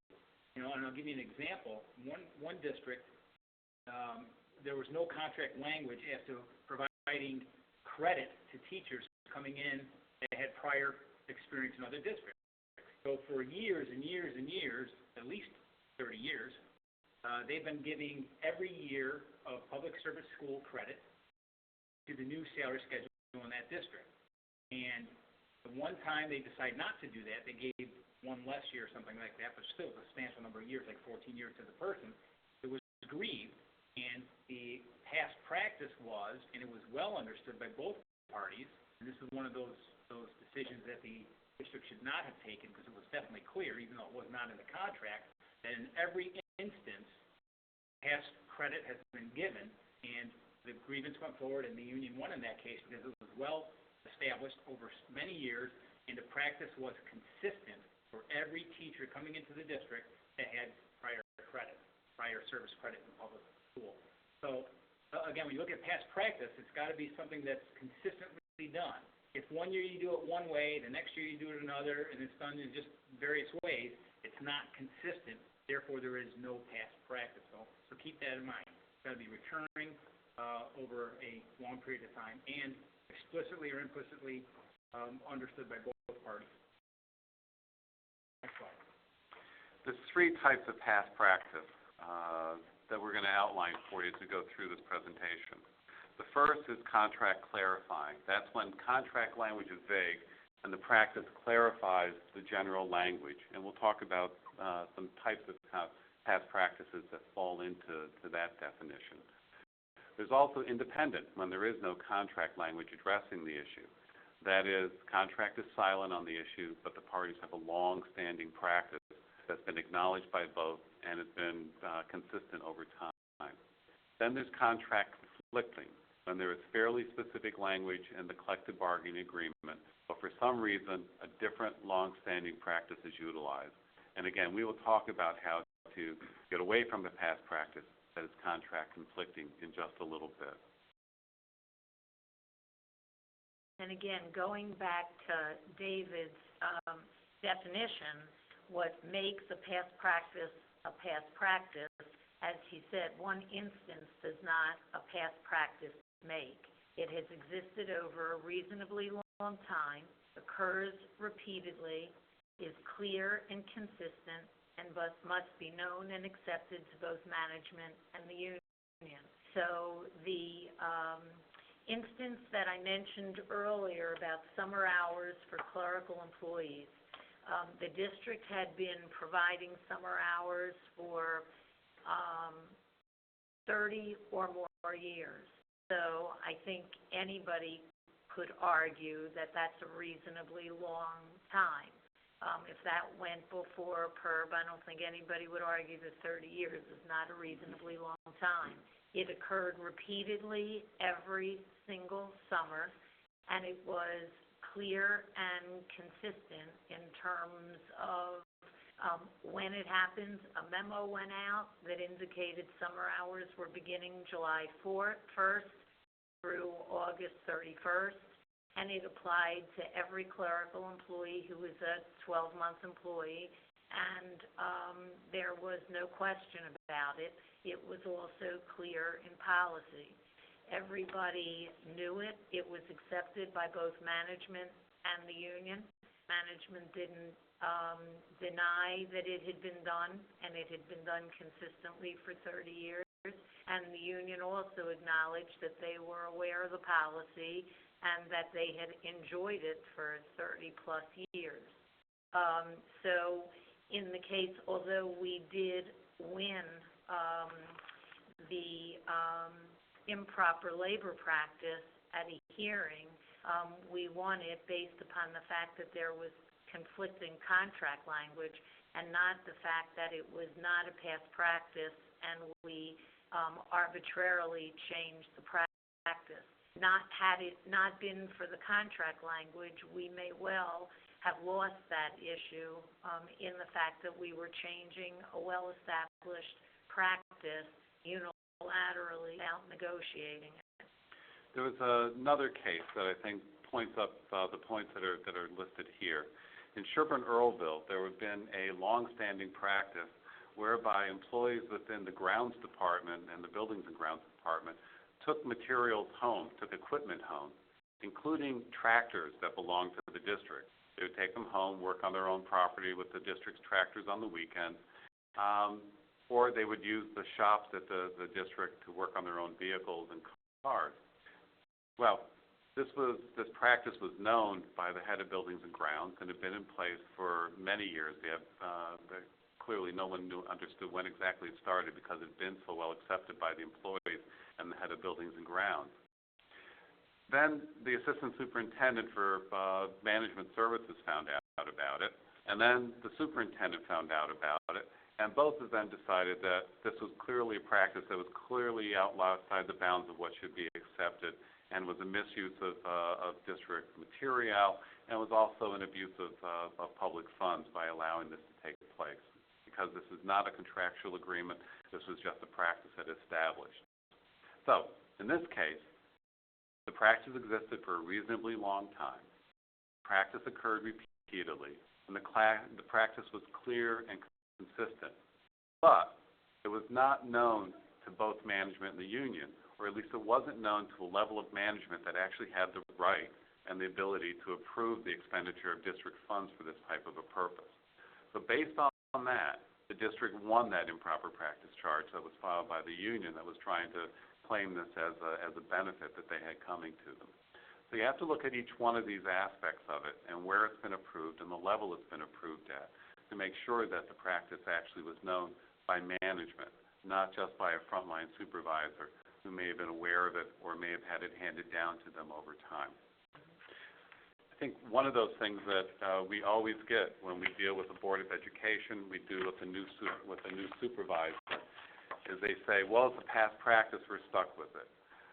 And I'll give you an example. One district, there was no contract language as to providing credit to teachers coming in that had prior experience in other districts. So for years and years and years, at least 30 years, they've been giving every year of public service school credit to the new salary schedule in that district. And the one time they decided not to do that, they gave one less year or something like that, but still a substantial number of years, like 14 years to the person. It was grieved, and the past practice was, and it was well understood by both parties, and this is one of those those decisions that the district should not have taken, because it was definitely clear, even though it was not in the contract, that in every instance, past credit has been given, and the grievance went forward, and the union won in that case because it was well established over many years, and the practice was consistent for every teacher coming into the district that had prior service credit in public school. So, again, when you look at past practice, it's got to be something that's consistently done. If one year you do it one way, the next year you do it another, and it's done in just various ways, it's not consistent. Therefore, there is no past practice. So keep that in mind. It's got to be recurring over a long period of time and explicitly or implicitly understood by both parties. Next slide. There's three types of past practice that we're going to outline for you as we go through this presentation. The first is contract clarifying. That's when contract language is vague and the practice clarifies the general language. And we'll talk about some types of past practices that fall into that definition. There's also independent, when there is no contract language addressing the issue. That is, contract is silent on the issue, but the parties have a long-standing practice that's been acknowledged by both and has been consistent over time. Then there's contract conflicting, when there is fairly specific language in the collective bargaining agreement, but for some reason, a different long-standing practice is utilized. And again, we will talk about how to get away from the past practice that is contract conflicting in just a little bit. And again, going back to David's definition, what makes a past practice, as he said, one instance does not a past practice make. It has existed over a reasonably long time, occurs repeatedly, is clear and consistent, and must be known and accepted to both management and the union. So the instance that I mentioned earlier about summer hours for clerical employees, the district had been providing summer hours for 30 or more years. So I think anybody could argue that that's a reasonably long time. If that went before PERB, I don't think anybody would argue that 30 years is not a reasonably long time. It occurred repeatedly every single summer, and it was clear and consistent in terms of when it happens. A memo went out that indicated summer hours were beginning July 1st through August 31st. And it applied to every clerical employee who was a 12-month employee, and there was no question about it. It was also clear in policy. Everybody knew it. It was accepted by both management and the union. Management didn't deny that it had been done, and it had been done consistently for 30 years. And the union also acknowledged that they were aware of the policy and that they had enjoyed it for 30-plus years. So in the case, although we did win the improper labor practice at a hearing, we won it based upon the fact that there was conflicting contract language and not the fact that it was not a past practice and we arbitrarily changed the practice. Had it not been for the contract language, we may well have lost that issue in the fact that we were changing a well-established practice unilaterally without negotiating it. There was another case that I think points up the points that are listed here. In Sherburne-Earlville, there had been a long-standing practice whereby employees within the grounds department and the buildings and grounds department took materials home, took equipment home, including tractors that belonged to the district. They would take them home, work on their own property with the district's tractors on the weekends, or they would use the shops at the district to work on their own vehicles and cars. Well, this practice was known by the head of buildings and grounds and had been in place for many years. Clearly no one understood when exactly it started because it had been so well accepted by the employees and the head of buildings and grounds. Then the assistant superintendent for management services found out about it, and then the superintendent found out about it, and both of them decided that this was clearly a practice that was clearly outside the bounds of what should be accepted, and was a misuse of district material, and was also an abuse of public funds by allowing this to take place. Because this is not a contractual agreement, this was just a practice that established. So, in this case, the practice existed for a reasonably long time. Practice occurred repeatedly, and the practice was clear and consistent. But it was not known to both management and the union, or at least it wasn't known to a level of management that actually had the right and the ability to approve the expenditure of district funds for this type of a purpose. So based on that, the district won that improper practice charge that was filed by the union that was trying to claim this as a benefit that they had coming to them. So you have to look at each one of these aspects of it and where it's been approved and the level it's been approved at to make sure that the practice actually was known by management, not just by a frontline supervisor who may have been aware of it or may have had it handed down to them over time. I think one of those things that we always get when we deal with the Board of Education, we do with a new supervisor, is they say, well, it's a past practice, we're stuck with it.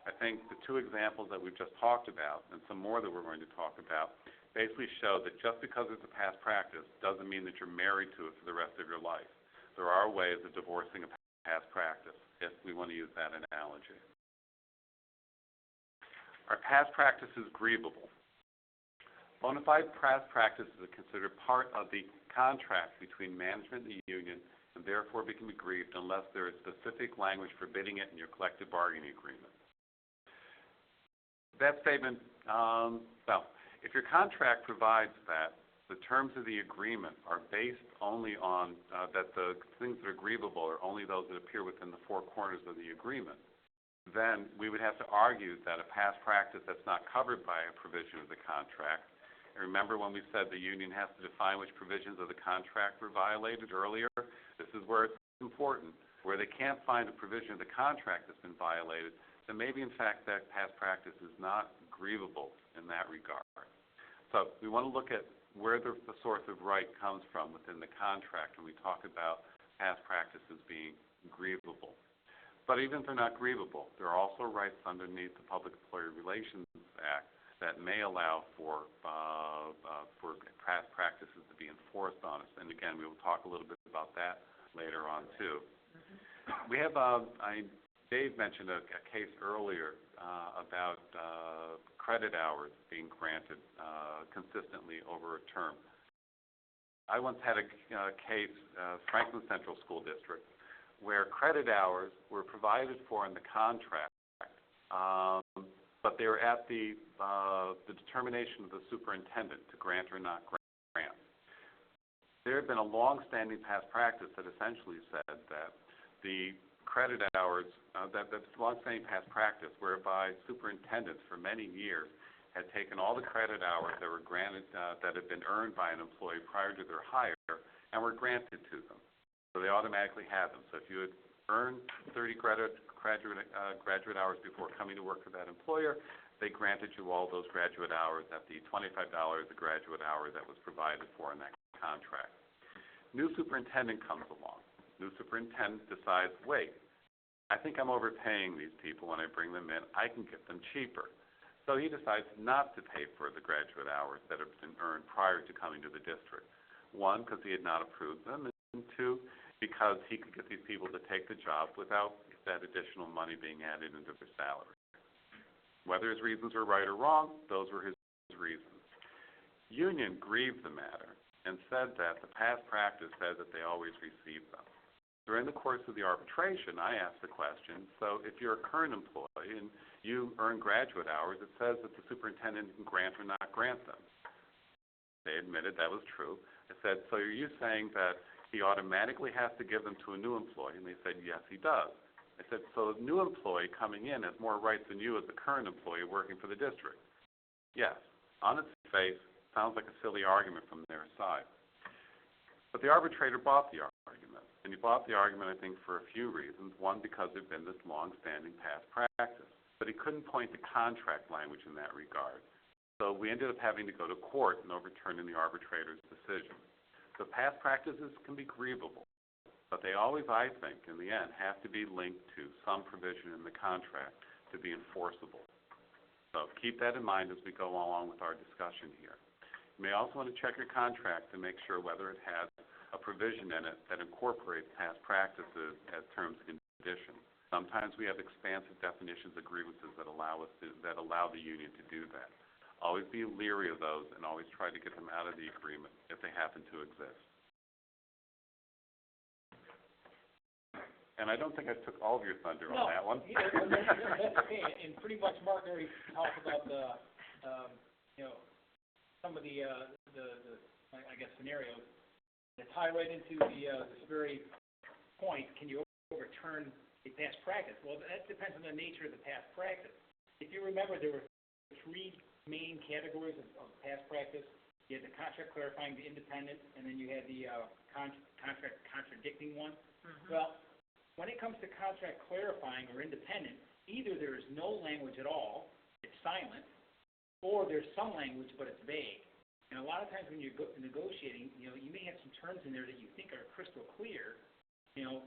I think the two examples that we've just talked about, and some more that we're going to talk about, basically show that just because it's a past practice doesn't mean that you're married to it for the rest of your life. There are ways of divorcing a past practice, if we want to use that analogy. Are past practices grievable? Bona fide past practices are considered part of the contract between management and the union, and therefore it can be grieved unless there is specific language forbidding it in your collective bargaining agreement. That statement, well, if your contract provides that the terms of the agreement are based only on that the things that are grievable are only those that appear within the four corners of the agreement, then we would have to argue that a past practice that's not covered by a provision of the contract. And remember when we said the union has to define which provisions of the contract were violated earlier? This is where it's important. Where they can't find a provision of the contract that's been violated, then maybe in fact that past practice is not grievable in that regard. So we want to look at where the source of right comes from within the contract when we talk about past practices being grievable. But even if they're not grievable, there are also rights underneath the Public Employee Relations Act that may allow for past practices to be enforced on us. And again, we will talk a little bit about that later on too. We have, Dave mentioned a case earlier about credit hours being granted consistently over a term. I once had a case, Franklin Central School District, where credit hours were provided for in the contract, but they were at the determination of the superintendent to grant or not grant. There had been a long-standing past practice that essentially said that the credit hours, that's long-standing past practice whereby superintendents for many years had taken all the credit hours that were granted, that had been earned by an employee prior to their hire and were granted to them. So they automatically had them. So if you had earned 30 graduate hours before coming to work for that employer, they granted you all those graduate hours at the $25 a graduate hour that was provided for in that contract. New superintendent comes along. New superintendent decides, wait, I think I'm overpaying these people when I bring them in. I can get them cheaper. So he decides not to pay for the graduate hours that have been earned prior to coming to the district. One, because he had not approved them, and two, because he could get these people to take the job without that additional money being added into their salary. Whether his reasons were right or wrong, those were his reasons. Union grieved the matter and said that the past practice said that they always receive them. During the course of the arbitration, I asked the question, so if you're a current employee and you earn graduate hours, it says that the superintendent can grant or not grant them. They admitted that was true. I said, so are you saying that he automatically has to give them to a new employee? And they said, yes, he does. I said, so the new employee coming in has more rights than you as the current employee working for the district? Yes. On its face, sounds like a silly argument from their side. But the arbitrator bought the argument. And he bought the argument, I think, for a few reasons. One, because there'd been this long-standing past practice. but he couldn't point to contract language in that regard. So we ended up having to go to court and overturning the arbitrator's decision. So past practices can be grievable, but they always, I think, in the end, have to be linked to some provision in the contract to be enforceable. So keep that in mind as we go along with our discussion here. You may also want to check your contract to make sure whether it has a provision in it that incorporates past practices as terms and conditions. Sometimes we have expansive definitions of grievances that allow the union to do that. Always be leery of those and always try to get them out of the agreement if they happen to exist. And I don't think I took all of your thunder on that one. Yeah, that's okay. And pretty much Mark already talked about the, some of the I guess, scenarios that tie right into this very point. Can you overturn a past practice? Well, that depends on the nature of the past practice. If you remember, there were three main categories of past practice. You had the contract clarifying, the independent, and then you had the contract contradicting one. Mm-hmm. Well, when it comes to contract clarifying or independent, either there is no language at all, it's silent, or there's some language but it's vague. And a lot of times when you're negotiating, you may have some terms in there that you think are crystal clear,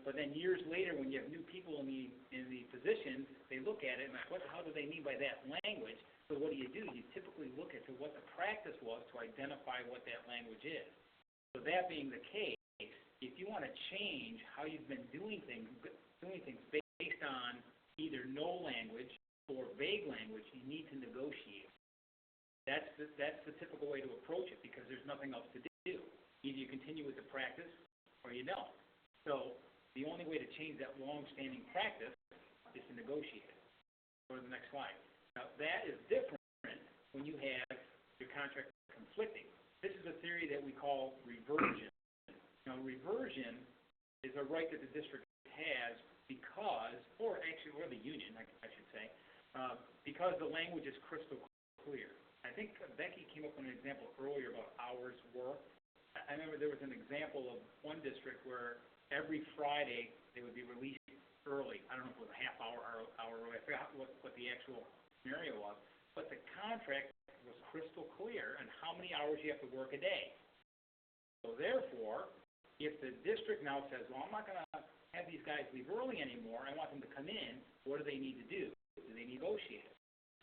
but then years later when you have new people in the position, they look at it and like, what the hell do they mean by that language? So what do? You typically look at what the practice was to identify what that language is. So that being the case, if you want to change how you've been doing things based on either no language or vague language, you need to negotiate. That's the typical way to approach it because there's nothing else to do. Either you continue with the practice or you don't. So the only way to change that long-standing practice is to negotiate it. Go to the next slide. Now, that is different when you have your contract conflicting. This is a theory that we call reversion. Now, reversion is a right that the district has because, or the union, I should say, because the language is crystal clear. I think Becky came up with an example earlier about hours worked. I remember there was an example of one district where every Friday they would be released early. I don't know if it was a half hour or hour early. I forgot what the actual scenario was. But the contract was crystal clear on how many hours you have to work a day. So therefore, if the district now says, well, I'm not going to have these guys leave early anymore, I want them to come in, what do they need to do? Do they negotiate it?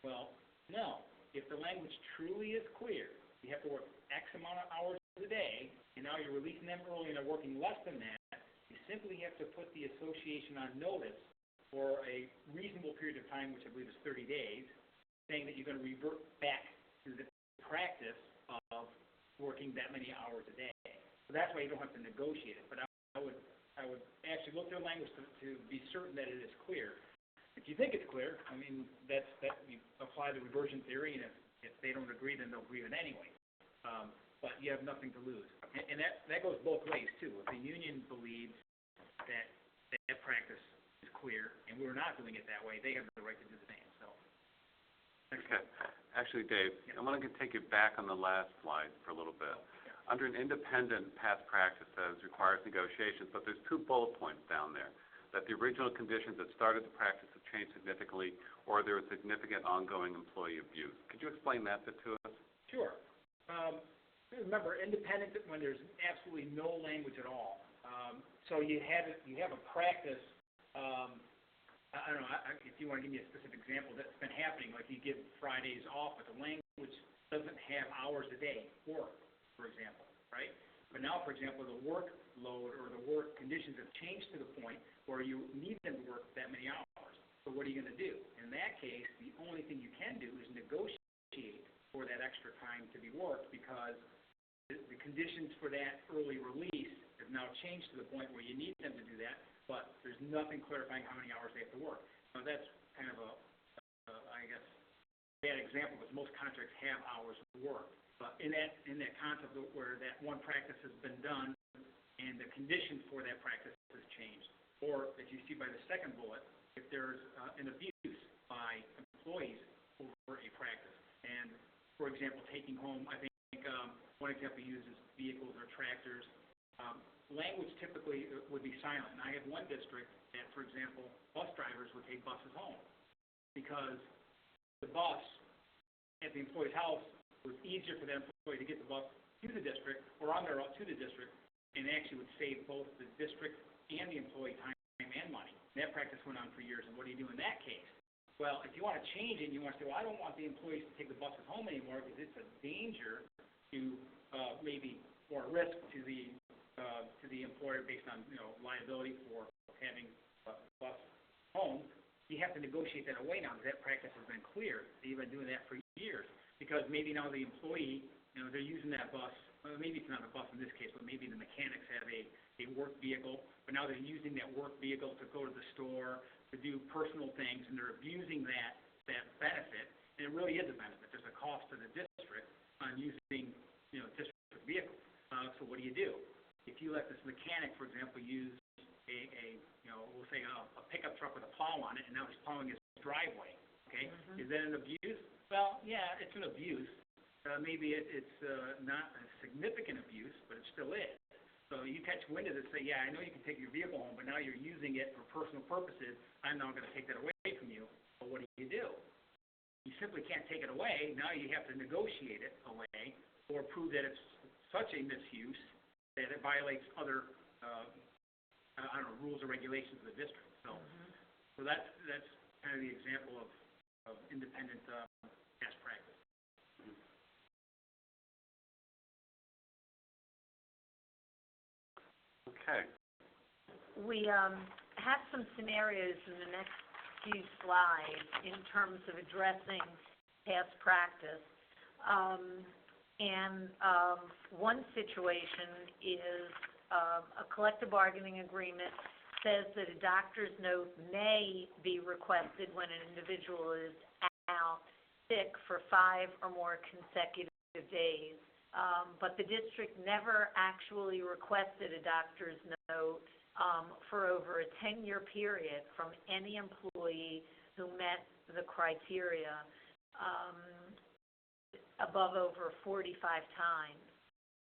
Well, no. If the language truly is clear, you have to work X amount of hours a day, and now you're releasing them early and they're working less than that, you simply have to put the association on notice for a reasonable period of time, which I believe is 30 days, saying that you're going to revert back to the practice of working that many hours a day. So that's why you don't have to negotiate it. But I would actually look at the language to be certain that it is clear. If you think it's clear, I mean, that you apply the reversion theory, and if they don't agree, then they'll grieve it anyway. But you have nothing to lose. And that goes both ways, too. If the union believes that practice is clear, and we're not doing it that way, they have the right to do the same. So. Okay. Actually, Dave, I want to take you back on the last slide for a little bit. Under an independent past practice that requires negotiations, but there's two bullet points down there, that the original conditions that started the practice have changed significantly, or there is significant ongoing employee abuse. Could you explain that to us? Sure. Remember, independent when there's absolutely no language at all. So you have a practice. I don't know if you want to give me a specific example that's been happening. Like you give Fridays off, but the language doesn't have hours a day work, for example, right? But now, for example, the workload or the work conditions have changed to the point where you need them to work that many hours. So what are you going to do? In that case, the only thing you can do is negotiate for that extra time to be worked because the conditions for that early release have now changed to the point where you need them to do that, but there's nothing clarifying how many hours they have to work. Now, that's kind of I guess, bad example because most contracts have hours worked. But in that concept where that one practice has been done and the conditions for that practice has changed, or as you see by the second bullet, if there's an abuse by employees over a practice, and for example, taking home, I think one example uses vehicles or tractors. Language typically would be silent. And I had one district that, for example, bus drivers would take buses home. because the bus at the employee's house was easier for the employee to get the bus to the district or on their route to the district, and actually would save both the district and the employee time and money. And that practice went on for years, and what do you do in that case? Well, if you want to change it, you want to say, well, I don't want the employees to take the buses home anymore because it's a danger to maybe, or a risk to the employer based on, liability for having a bus home. You have to negotiate that away now because that practice has been clear. They've been doing that for years because maybe now the employee, they're using that bus. Well, maybe it's not a bus in this case, but maybe the mechanics have a work vehicle, but now they're using that work vehicle to go to the store, to do personal things, and they're abusing that benefit. And it really is a benefit. There's a cost to the district on using, district vehicles. So what do you do? If you let this mechanic, for example, use we'll say a pickup truck with a plow on it, and now he's plowing his driveway, okay? Mm-hmm. Is that an abuse? Well, yeah, it's an abuse. Maybe it's not a significant abuse, but it still is. So you catch wind of this, say, yeah, I know you can take your vehicle home, but now you're using it for personal purposes. I'm now going to take that away from you. But what do? You simply can't take it away. Now you have to negotiate it away or prove that it's such a misuse that it violates other, rules or regulations of the district. So, so that's kind of the example of independent past practice. Okay. We have some scenarios in the next few slides in terms of addressing past practice. One situation is a collective bargaining agreement says that a doctor's note may be requested when an individual is out sick for 5 or more consecutive days. But the district never actually requested a doctor's note for over a 10-year period from any employee who met the criteria above over 45 times.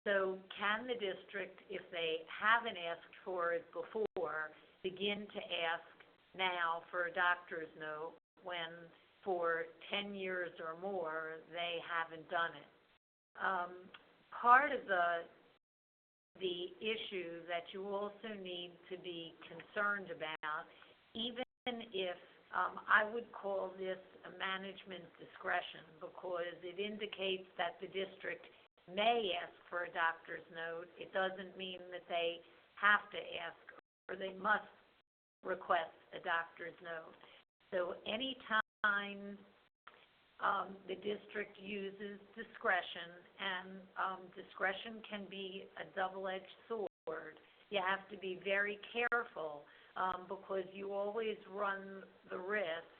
So can the district, if they haven't asked for it before, begin to ask now for a doctor's note when for 10 years or more they haven't done it? Part of the issue that you also need to be concerned about, even if I would call this a management discretion because it indicates that the district may ask for a doctor's note. It doesn't mean that they have to ask or they must request a doctor's note. So any time the district uses discretion, and discretion can be a double-edged sword. You have to be very careful because you always run the risk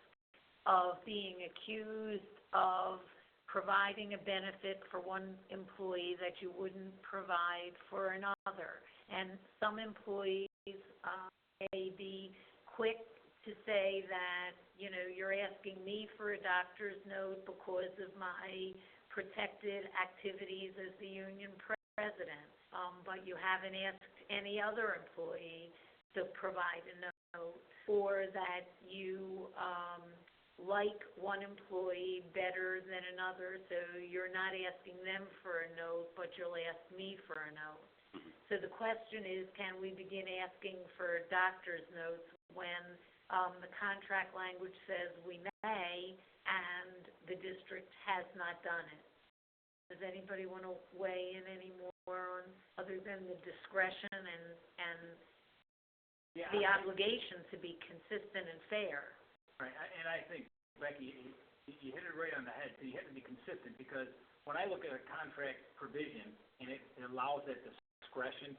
of being accused of providing a benefit for one employee that you wouldn't provide for another. And some employees may be quick to say that, you're asking me for a doctor's note because of my protected activities as the union president, but you haven't asked any other employee to provide a note, or that you like one employee better than another, so you're not asking them for a note, but you'll ask me for a note. So the question is, can we begin asking for doctor's notes when the contract language says we may, and the district has not done it? Does anybody want to weigh in any more on, other than the discretion and the obligation to be consistent and fair? Right, and I think, Becky, you hit it right on the head. So you have to be consistent, because when I look at a contract provision and it allows that discretion,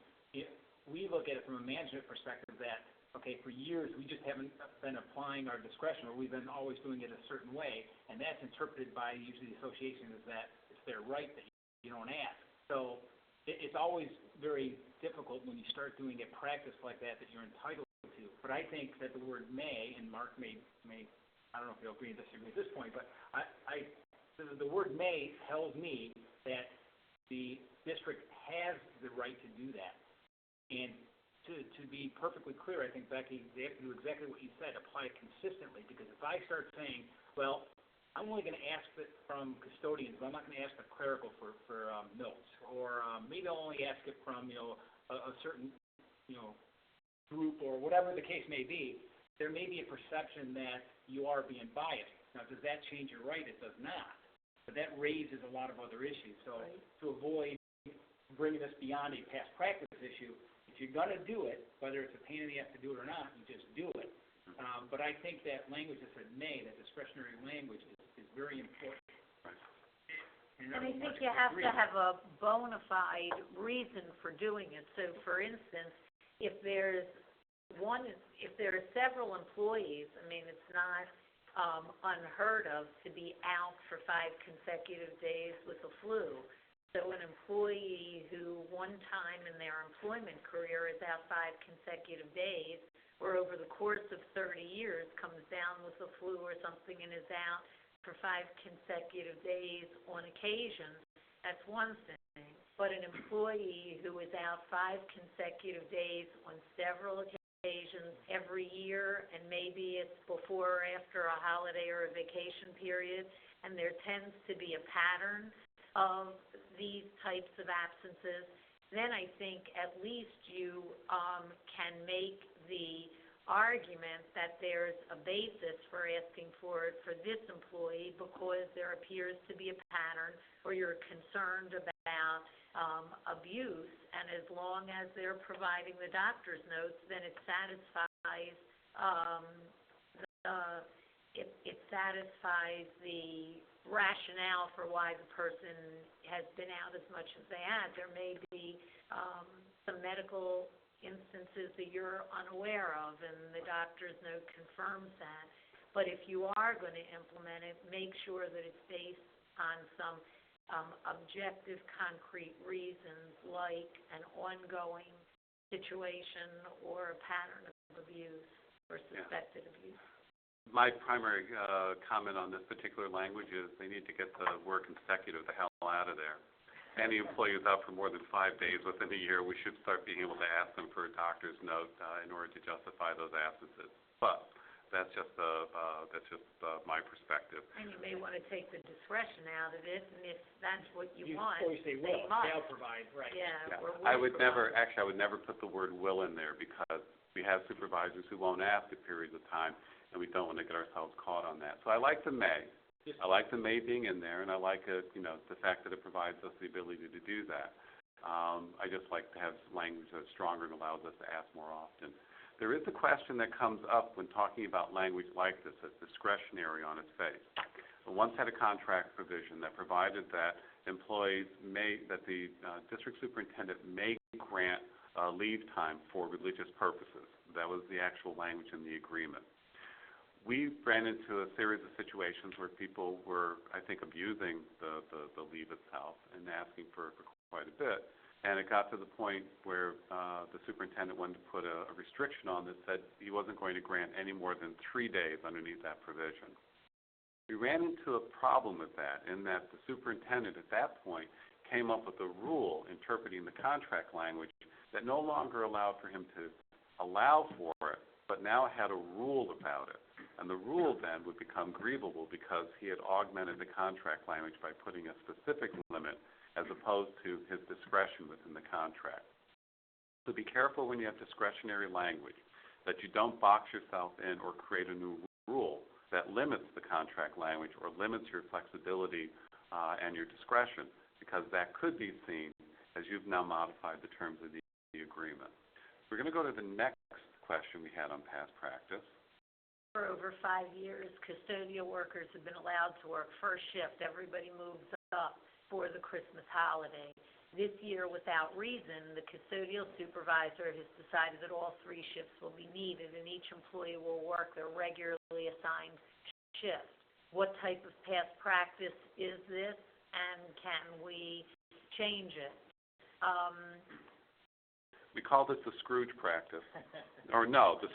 we look at it from a management perspective that, okay, for years we just haven't been applying our discretion, or we've been always doing it a certain way, and that's interpreted by usually the association as that it's their right that you don't ask. So it's always very difficult when you start doing a practice like that you're entitled to. But I think that the word may, and Mark may I don't know if you'll agree or disagree at this point, but the word may tells me that the district has the right to do that. And to be perfectly clear, I think, Becky, they have to do exactly what you said, apply it consistently, because if I start saying, well, I'm only going to ask it from custodians, but I'm not going to ask the clerical for notes, or maybe I'll only ask it from, a certain, group, or whatever the case may be, there may be a perception that you are being biased. Now, does that change your right? It does not. But that raises a lot of other issues. So to avoid bringing this beyond a past practice issue, if you're going to do it, whether it's a pain in the ass to do it or not, you just do it. But I think that language that said may, that discretionary language, is very important. And I think you have to have a bona fide reason for doing it. So, for instance, if there are several employees, I mean, it's not unheard of to be out for 5 consecutive days with the flu. So an employee who one time in their employment career is out 5 consecutive days, or over the course of 30 years comes down with the flu or something and is out for 5 consecutive days on occasion, that's one thing. But an employee who is out 5 consecutive days on several occasions every year, and maybe it's before or after a holiday or a vacation period, and there tends to be a pattern of these types of absences, then I think at least you can make the argument that there's a basis for asking for it for this employee because there appears to be a pattern, or you're concerned about abuse, and as long as they're providing the doctor's notes, then it satisfies the rationale for why the person has been out as much as they have. There may be some medical instances that you're unaware of, and the doctor's note confirms that. But if you are going to implement it, make sure that it's based on some objective, concrete reasons, like an ongoing situation or a pattern of abuse or suspected abuse. My primary comment on this particular language is they need to get the word consecutive the hell out of there. Any employee who's out for more than 5 days within a year, we should start being able to ask them for a doctor's note in order to justify those absences. But that's just my perspective. And you may want to take the discretion out of it, and if that's what you want, Or you say will, they'll provide, right. Yeah. I would never put the word will in there, because we have supervisors who won't ask at periods of time, and we don't want to get ourselves caught on that. So I like the may. I like the may being in there, and I like the fact that it provides us the ability to do that. I just like to have language that's stronger and allows us to ask more often. There is a question that comes up when talking about language like this that's discretionary on its face. We once had a contract provision that provided that the district superintendent may grant leave time for religious purposes. That was the actual language in the agreement. We ran into a series of situations where people were, I think, abusing the leave itself and asking for quite a bit. And it got to the point where the superintendent wanted to put a restriction on that said he wasn't going to grant any more than 3 days underneath that provision. We ran into a problem with that, in that the superintendent at that point came up with a rule interpreting the contract language that no longer allowed for him to allow for it, but now had a rule about it. And the rule then would become grievable because he had augmented the contract language by putting a specific limit as opposed to his discretion within the contract. So be careful when you have discretionary language, that you don't box yourself in or create a new rule that limits the contract language or limits your flexibility and your discretion, because that could be seen as you've now modified the terms of the agreement. We're going to go to the next question we had on past practice. For over 5 years, custodial workers have been allowed to work first shift. Everybody moves up for the Christmas holiday. This year, without reason, the custodial supervisor has decided that all 3 shifts will be needed, and each employee will work their regularly assigned shift. What type of past practice is this, and can we change it? We call this the Scrooge practice. Or no, it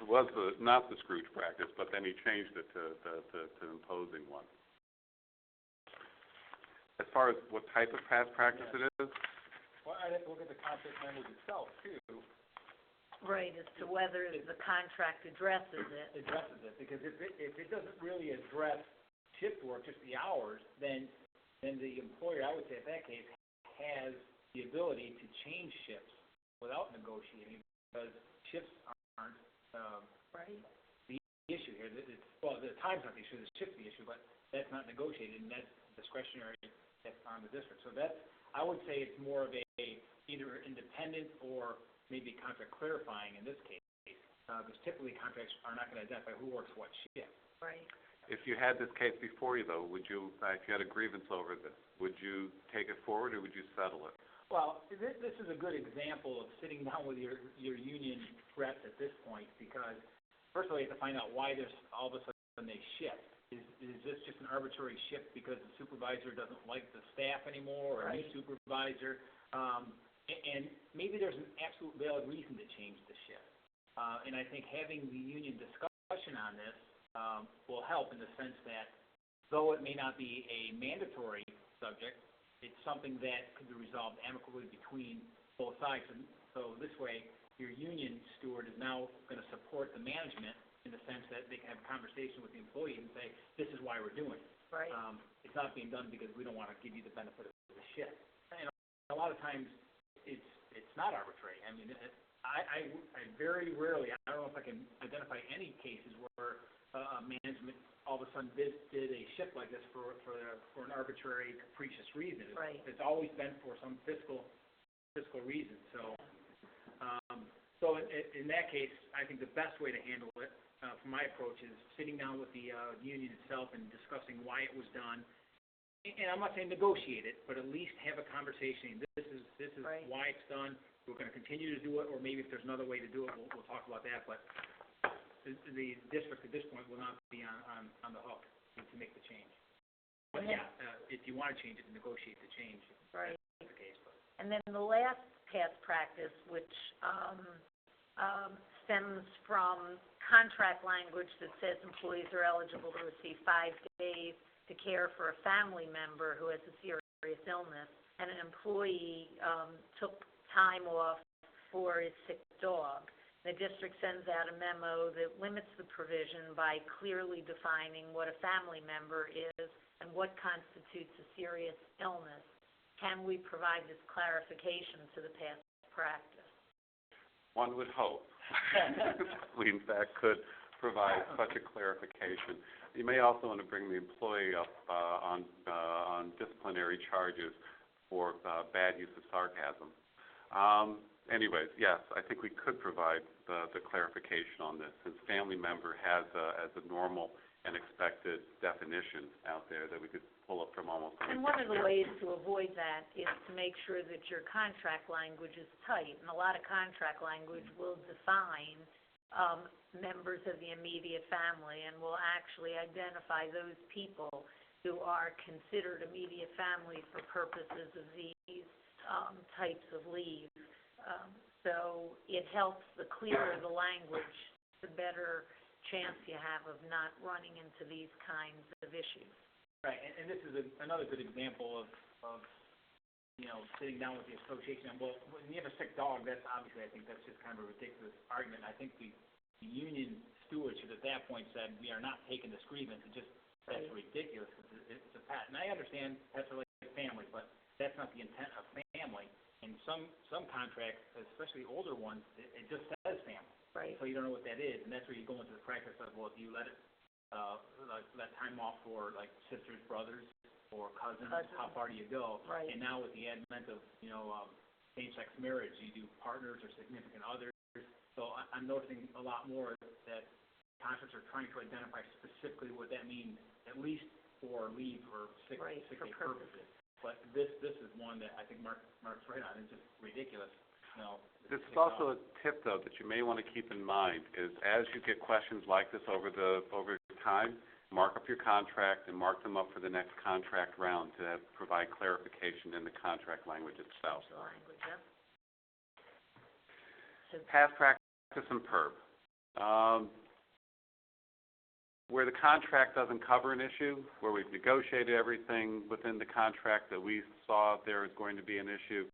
was not the Scrooge practice, but then he changed it to imposing one. As far as what type of past practice it is, Well, I'd have to look at the contract language itself, too. Right, as to whether the contract addresses it. Because if it doesn't really address shift work, just the hours, then the employer, I would say in that case, has the ability to change shifts without negotiating, because shifts aren't Right. the issue here. The time's not the issue, the shift's the issue, but that's not negotiated, and that's discretionary, that's on the district. So I would say it's more of either independent or maybe contract clarifying in this case, because typically contracts are not going to identify who works what shift. Right. If you had this case before you, though, would you, if you had a grievance over this, would you take it forward or would you settle it? Well, this is a good example of sitting down with your union reps at this point, because first of all, you have to find out why there's all of a sudden they shift. Is this just an arbitrary shift because the supervisor doesn't like the staff anymore, or a new supervisor? And maybe there's an absolute valid reason to change the shift. And I think having the union discussion on this will help in the sense that, though it may not be a mandatory subject, it's something that could be resolved amicably between both sides. And so this way, your union steward is now going to support the management in the sense that they can have a conversation with the employee and say, this is why we're doing it. Right. It's not being done because we don't want to give you the benefit of the shift. And a lot of times, it's not arbitrary. I mean, I very rarely, I don't know if I can identify any cases where management all of a sudden did a shift like this for an arbitrary, capricious reason. Right. It's always been for some fiscal reason. So, in that case, I think the best way to handle it, from my approach, is sitting down with the union itself and discussing why it was done. And I'm not saying negotiate it, but at least have a conversation. This is Right. why it's done. We're going to continue to do it, or maybe if there's another way to do it, we'll talk about that. But the district at this point will not be on the hook to make the change. But if you want to change it, negotiate the change. Right. That's the case. But. And then the last past practice, which stems from contract language that says employees are eligible to receive 5 days to care for a family member who has a serious illness, and an employee took time off for his sick dog. The district sends out a memo that limits the provision by clearly defining what a family member is and what constitutes a serious illness. Can we provide this clarification to the past practice? One would hope. We, in fact, could provide such a clarification. You may also want to bring the employee up on disciplinary charges for bad use of sarcasm. Anyways, yes, I think we could provide the clarification on this, since family member has as a normal and expected definition out there that we could pull up from almost any. And one of the ways to avoid that is to make sure that your contract language is tight. And a lot of contract language will define members of the immediate family and will actually identify those people who are considered immediate family for purposes of these types of leave. So it helps, the clearer the language, the better chance you have of not running into these kinds of issues. Right, and this is another good example of sitting down with the association. And, well, when you have a sick dog, that's obviously, I think that's just kind of a ridiculous argument. I think the union steward should at that point said, we are not taking this grievance. That's ridiculous. It's a pet. And I understand pets are like family, but that's not the intent of family. And some contracts, especially older ones, it just says family. Right. So you don't know what that is, and that's where you go into the practice of, well, do you let it let time off for like sisters, brothers, or cousins? How far do you go? Right. And now with the advent of same-sex marriage, you do partners or significant others. So I'm noticing a lot more that contracts are trying to identify specifically what that means, at least for leave or sick day purposes. But this is one that I think Mark's right on. It's just ridiculous. This is also a tip, though, that you may want to keep in mind is as you get questions like this over time, mark up your contract and mark them up for the next contract round to provide clarification in the contract language itself. Past practice and PERB. Where the contract doesn't cover an issue, where we've negotiated everything within the contract that we saw there is going to be an issue,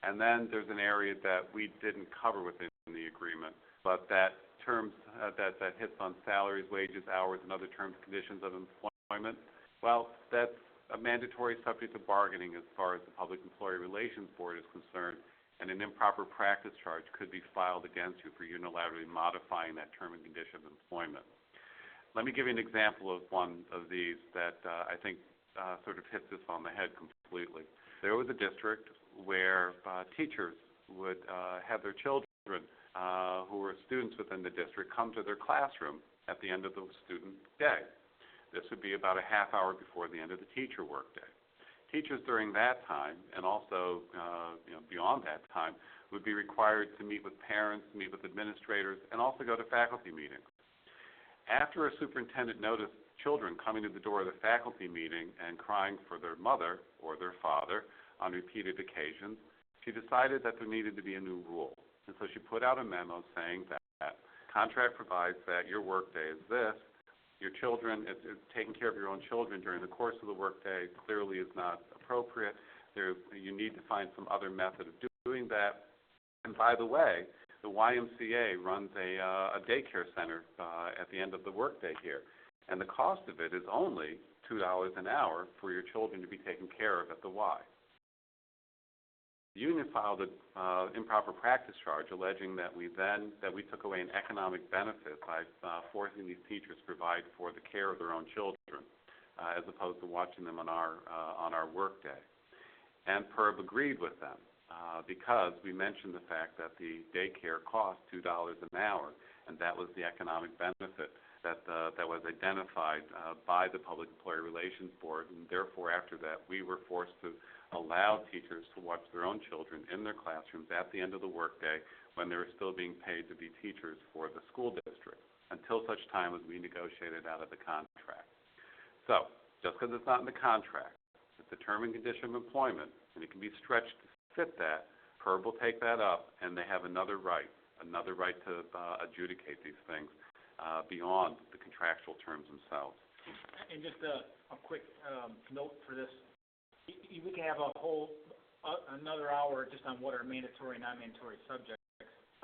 And then there's an area that we didn't cover within the agreement, but that terms that hits on salaries, wages, hours, and other terms and conditions of employment. Well, that's a mandatory subject to bargaining as far as the Public Employee Relations Board is concerned, and an improper practice charge could be filed against you for unilaterally modifying that term and condition of employment. Let me give you an example of one of these that I think sort of hits this on the head completely. There was a district where teachers would have their children who were students within the district come to their classroom at the end of the student day. This would be about a half hour before the end of the teacher workday. Teachers during that time, and also beyond that time, would be required to meet with parents, meet with administrators, and also go to faculty meetings. After a superintendent noticed children coming to the door of the faculty meeting and crying for their mother or their father on repeated occasions, she decided that there needed to be a new rule. And so she put out a memo saying that contract provides that your workday is this. Your children, taking care of your own children during the course of the workday clearly is not appropriate. You need to find some other method of doing that. And by the way, the YMCA runs a daycare center at the end of the workday here. And the cost of it is only $2 an hour for your children to be taken care of at the Y. The union filed an improper practice charge alleging that we took away an economic benefit by forcing these teachers to provide for the care of their own children, as opposed to watching them on our work day. And PERB agreed with them because we mentioned the fact that the daycare cost $2 an hour, and that was the economic benefit that was identified by the Public Employee Relations Board, and therefore after that we were forced to allow teachers to watch their own children in their classrooms at the end of the workday when they were still being paid to be teachers for the school district until such time as we negotiated out of the contract. So, just because it's not in the contract, it's a term and condition of employment, and it can be stretched to fit that, PERB will take that up, and they have another right to adjudicate these things beyond the contractual terms themselves. And just a quick note for this. We can have another hour just on what are mandatory and non-mandatory subjects.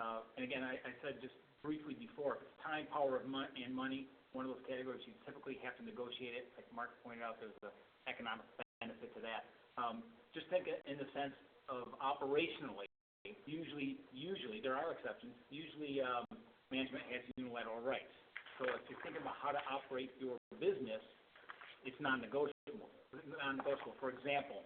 And again, I said just briefly before, if it's time, power, and money, one of those categories, you typically have to negotiate it. Like Mark pointed out, there's an economic benefit to that. Just think in the sense of operationally, usually there are exceptions. Usually management has unilateral rights. So if you're thinking about how to operate your business, it's non-negotiable. For example,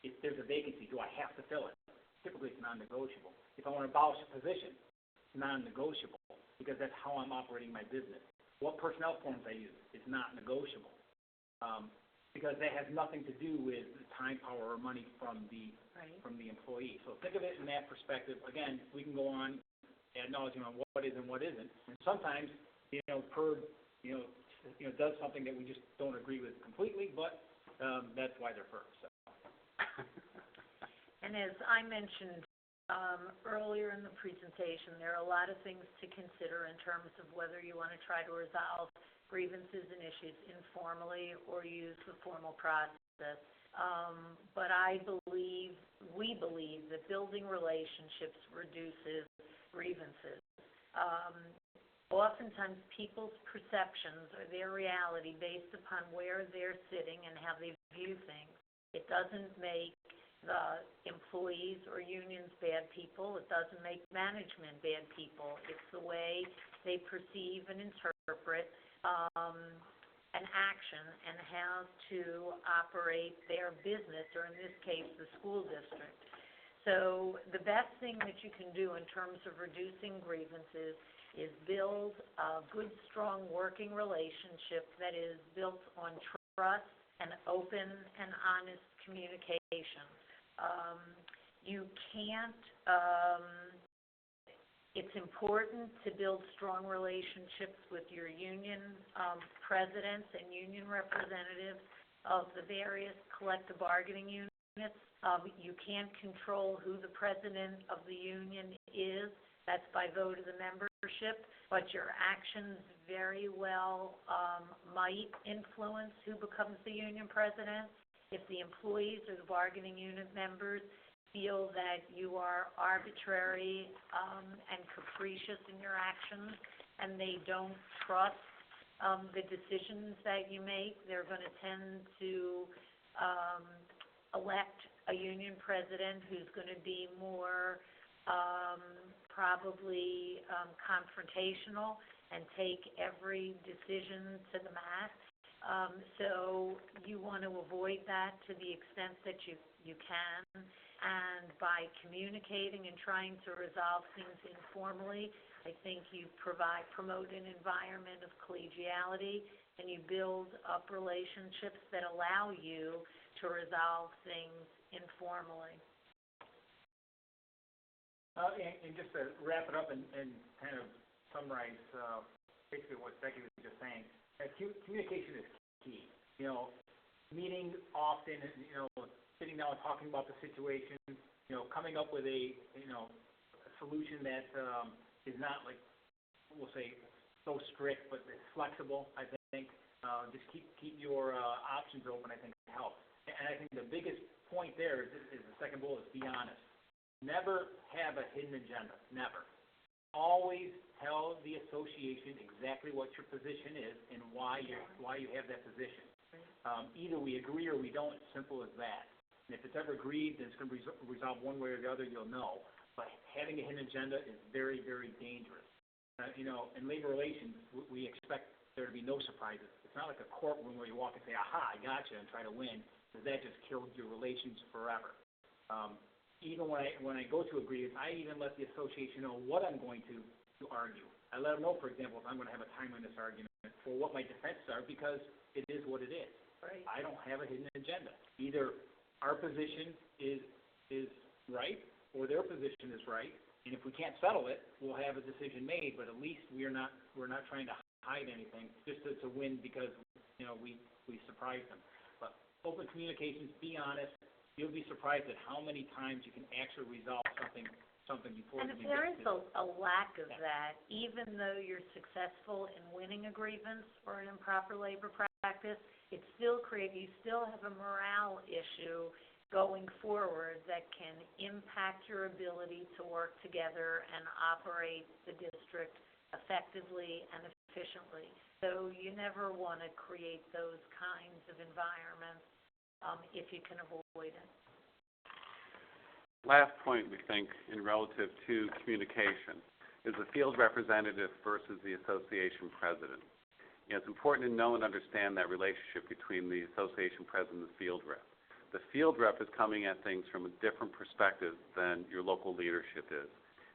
if there's a vacancy, do I have to fill it? Typically, it's non-negotiable. If I want to abolish a position, it's non-negotiable because that's how I'm operating my business. What personnel forms I use is not negotiable because that has nothing to do with the time, power, or money from the employee. So think of it in that perspective. Again, we can go on ad nauseum on what is and what isn't. And sometimes, PERB, does something that we just don't agree with completely, but that's why they're PERB. So. And as I mentioned earlier in the presentation, there are a lot of things to consider in terms of whether you want to try to resolve grievances and issues informally or use the formal process. But we believe that building relationships reduces grievances. Oftentimes people's perceptions or their reality based upon where they're sitting and how they view things. It doesn't make the employees or unions bad people. It doesn't make management bad people. It's the way they perceive and interpret an action and how to operate their business, or in this case, the school district. So the best thing that you can do in terms of reducing grievances is build a good, strong working relationship that is built on trust and open and honest communication. You can't, it's important to build strong relationships with your union presidents and union representatives of the various collective bargaining units. You can't control who the president of the union is. That's by vote of the membership, but your actions very well might influence who becomes the union president. If the employees or the bargaining unit members feel that you are arbitrary and capricious in your actions, and they don't trust the decisions that you make, they're going to tend to elect a union president who's going to be more probably confrontational and take every decision to the max. So you want to avoid that to the extent that you can, and by communicating and trying to resolve things informally, I think you promote an environment of collegiality, and you build up relationships that allow you to resolve things informally. And just to wrap it up and kind of summarize basically what Becky was just saying, communication is key. You know, meeting often, you know, sitting down and talking about the situation, you know, coming up with a solution that is not, like, we'll say, so strict, but it's flexible, I think. Just keep your options open, I think, helps. And I think the biggest point there is the second bullet is be honest. Never have a hidden agenda, never. Always tell the association exactly what your position is and why you have that position. Either we agree or we don't, it's simple as that. And if it's ever agreed, then it's going to resolve one way or the other, you'll know. But having a hidden agenda is very, very dangerous. You know, in labor relations, we expect there to be no surprises. It's not like a courtroom where you walk and say, aha, I got you, and try to win, because that just kills your relations forever. Even when I go to a grievance, I even let the association know what I'm going to argue. I let them know, for example, if I'm going to have a timeliness argument, for what my defenses are, because it is what it is. Right. I don't have a hidden agenda. Either our position is right or their position is right, and if we can't settle it, we'll have a decision made. But at least we're not trying to hide anything just to win because we surprised them. But open communications, be honest. You'll be surprised at how many times you can actually resolve something before. And if there is a lack of that, even though you're successful in winning a grievance or an improper labor practice, you still have a morale issue going forward that can impact your ability to work together and operate the district effectively and efficiently. So you never want to create those kinds of environments if you can avoid it. Last point, we think, in relative to communication, is the field representative versus the association president. You know, it's important to know and understand that relationship between the association president and the field rep. The field rep is coming at things from a different perspective than your local leadership is.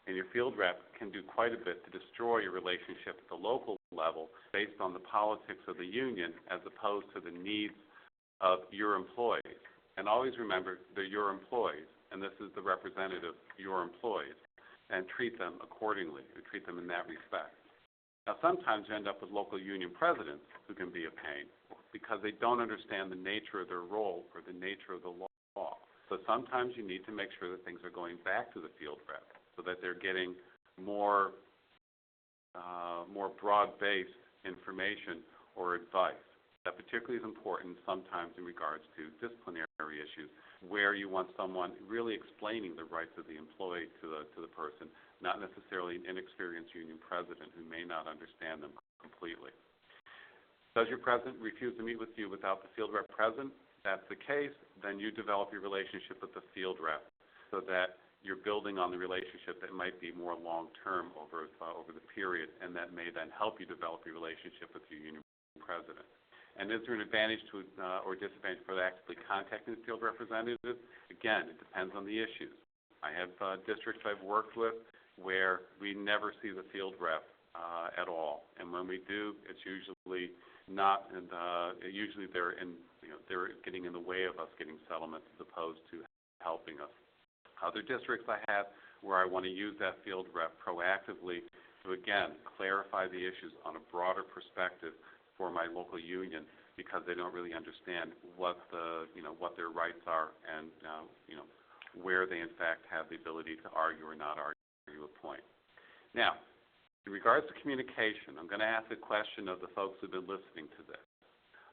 And your field rep can do quite a bit to destroy your relationship at the local level based on the politics of the union as opposed to the needs of your employees. And always remember, they're your employees, and this is the representative, your employees, and treat them accordingly, or treat them in that respect. Now, sometimes you end up with local union presidents who can be a pain because they don't understand the nature of their role or the nature of the law. So sometimes you need to make sure that things are going back to the field rep so that they're getting more broad-based information or advice. That particularly is important sometimes in regards to disciplinary issues where you want someone really explaining the rights of the employee to the person, not necessarily an inexperienced union president who may not understand them completely. Does your president refuse to meet with you without the field rep present? If that's the case, then you develop your relationship with the field rep so that you're building on the relationship that might be more long-term over the period, and that may then help you develop your relationship with your union president. And is there an advantage to or disadvantage for actively contacting the field representative? Again, it depends on the issues. I have districts I've worked with where we never see the field rep at all, and when we do, it's usually not. And usually they're getting in the way of us getting settlements as opposed to helping us. Other districts I have where I want to use that field rep proactively to again clarify the issues on a broader perspective for my local union because they don't really understand what their rights are and where they in fact have the ability to argue or not argue a point. Now, in regards to communication, I'm going to ask a question of the folks who've been listening to this.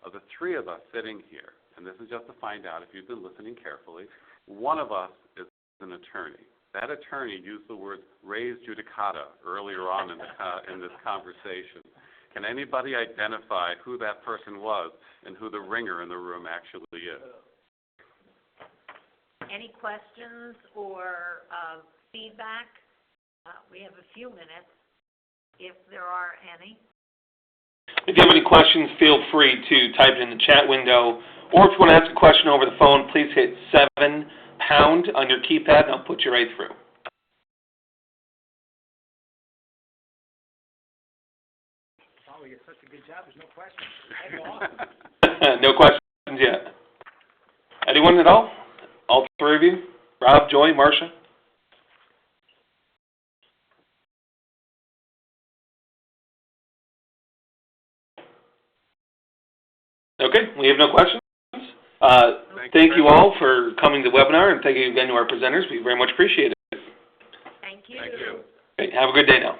Of the three of us sitting here, and this is just to find out if you've been listening carefully, one of us is an attorney. That attorney used the word res judicata earlier on in this conversation. Can anybody identify who that person was and who the ringer in the room actually is? Any questions or feedback? We have a few minutes, if there are any. If you have any questions, feel free to type it in the chat window. Or if you want to ask a question over the phone, please hit 7# on your keypad, and I'll put you right through. Oh, you did such a good job. There's no questions. That's awesome. No questions yet. Anyone at all? All three of you? Rob, Joy, Marcia? Okay, we have no questions. Thank you all for coming to the webinar, and thank you again to our presenters. We very much appreciate it. Thank you. Thank you. Okay, have a good day now.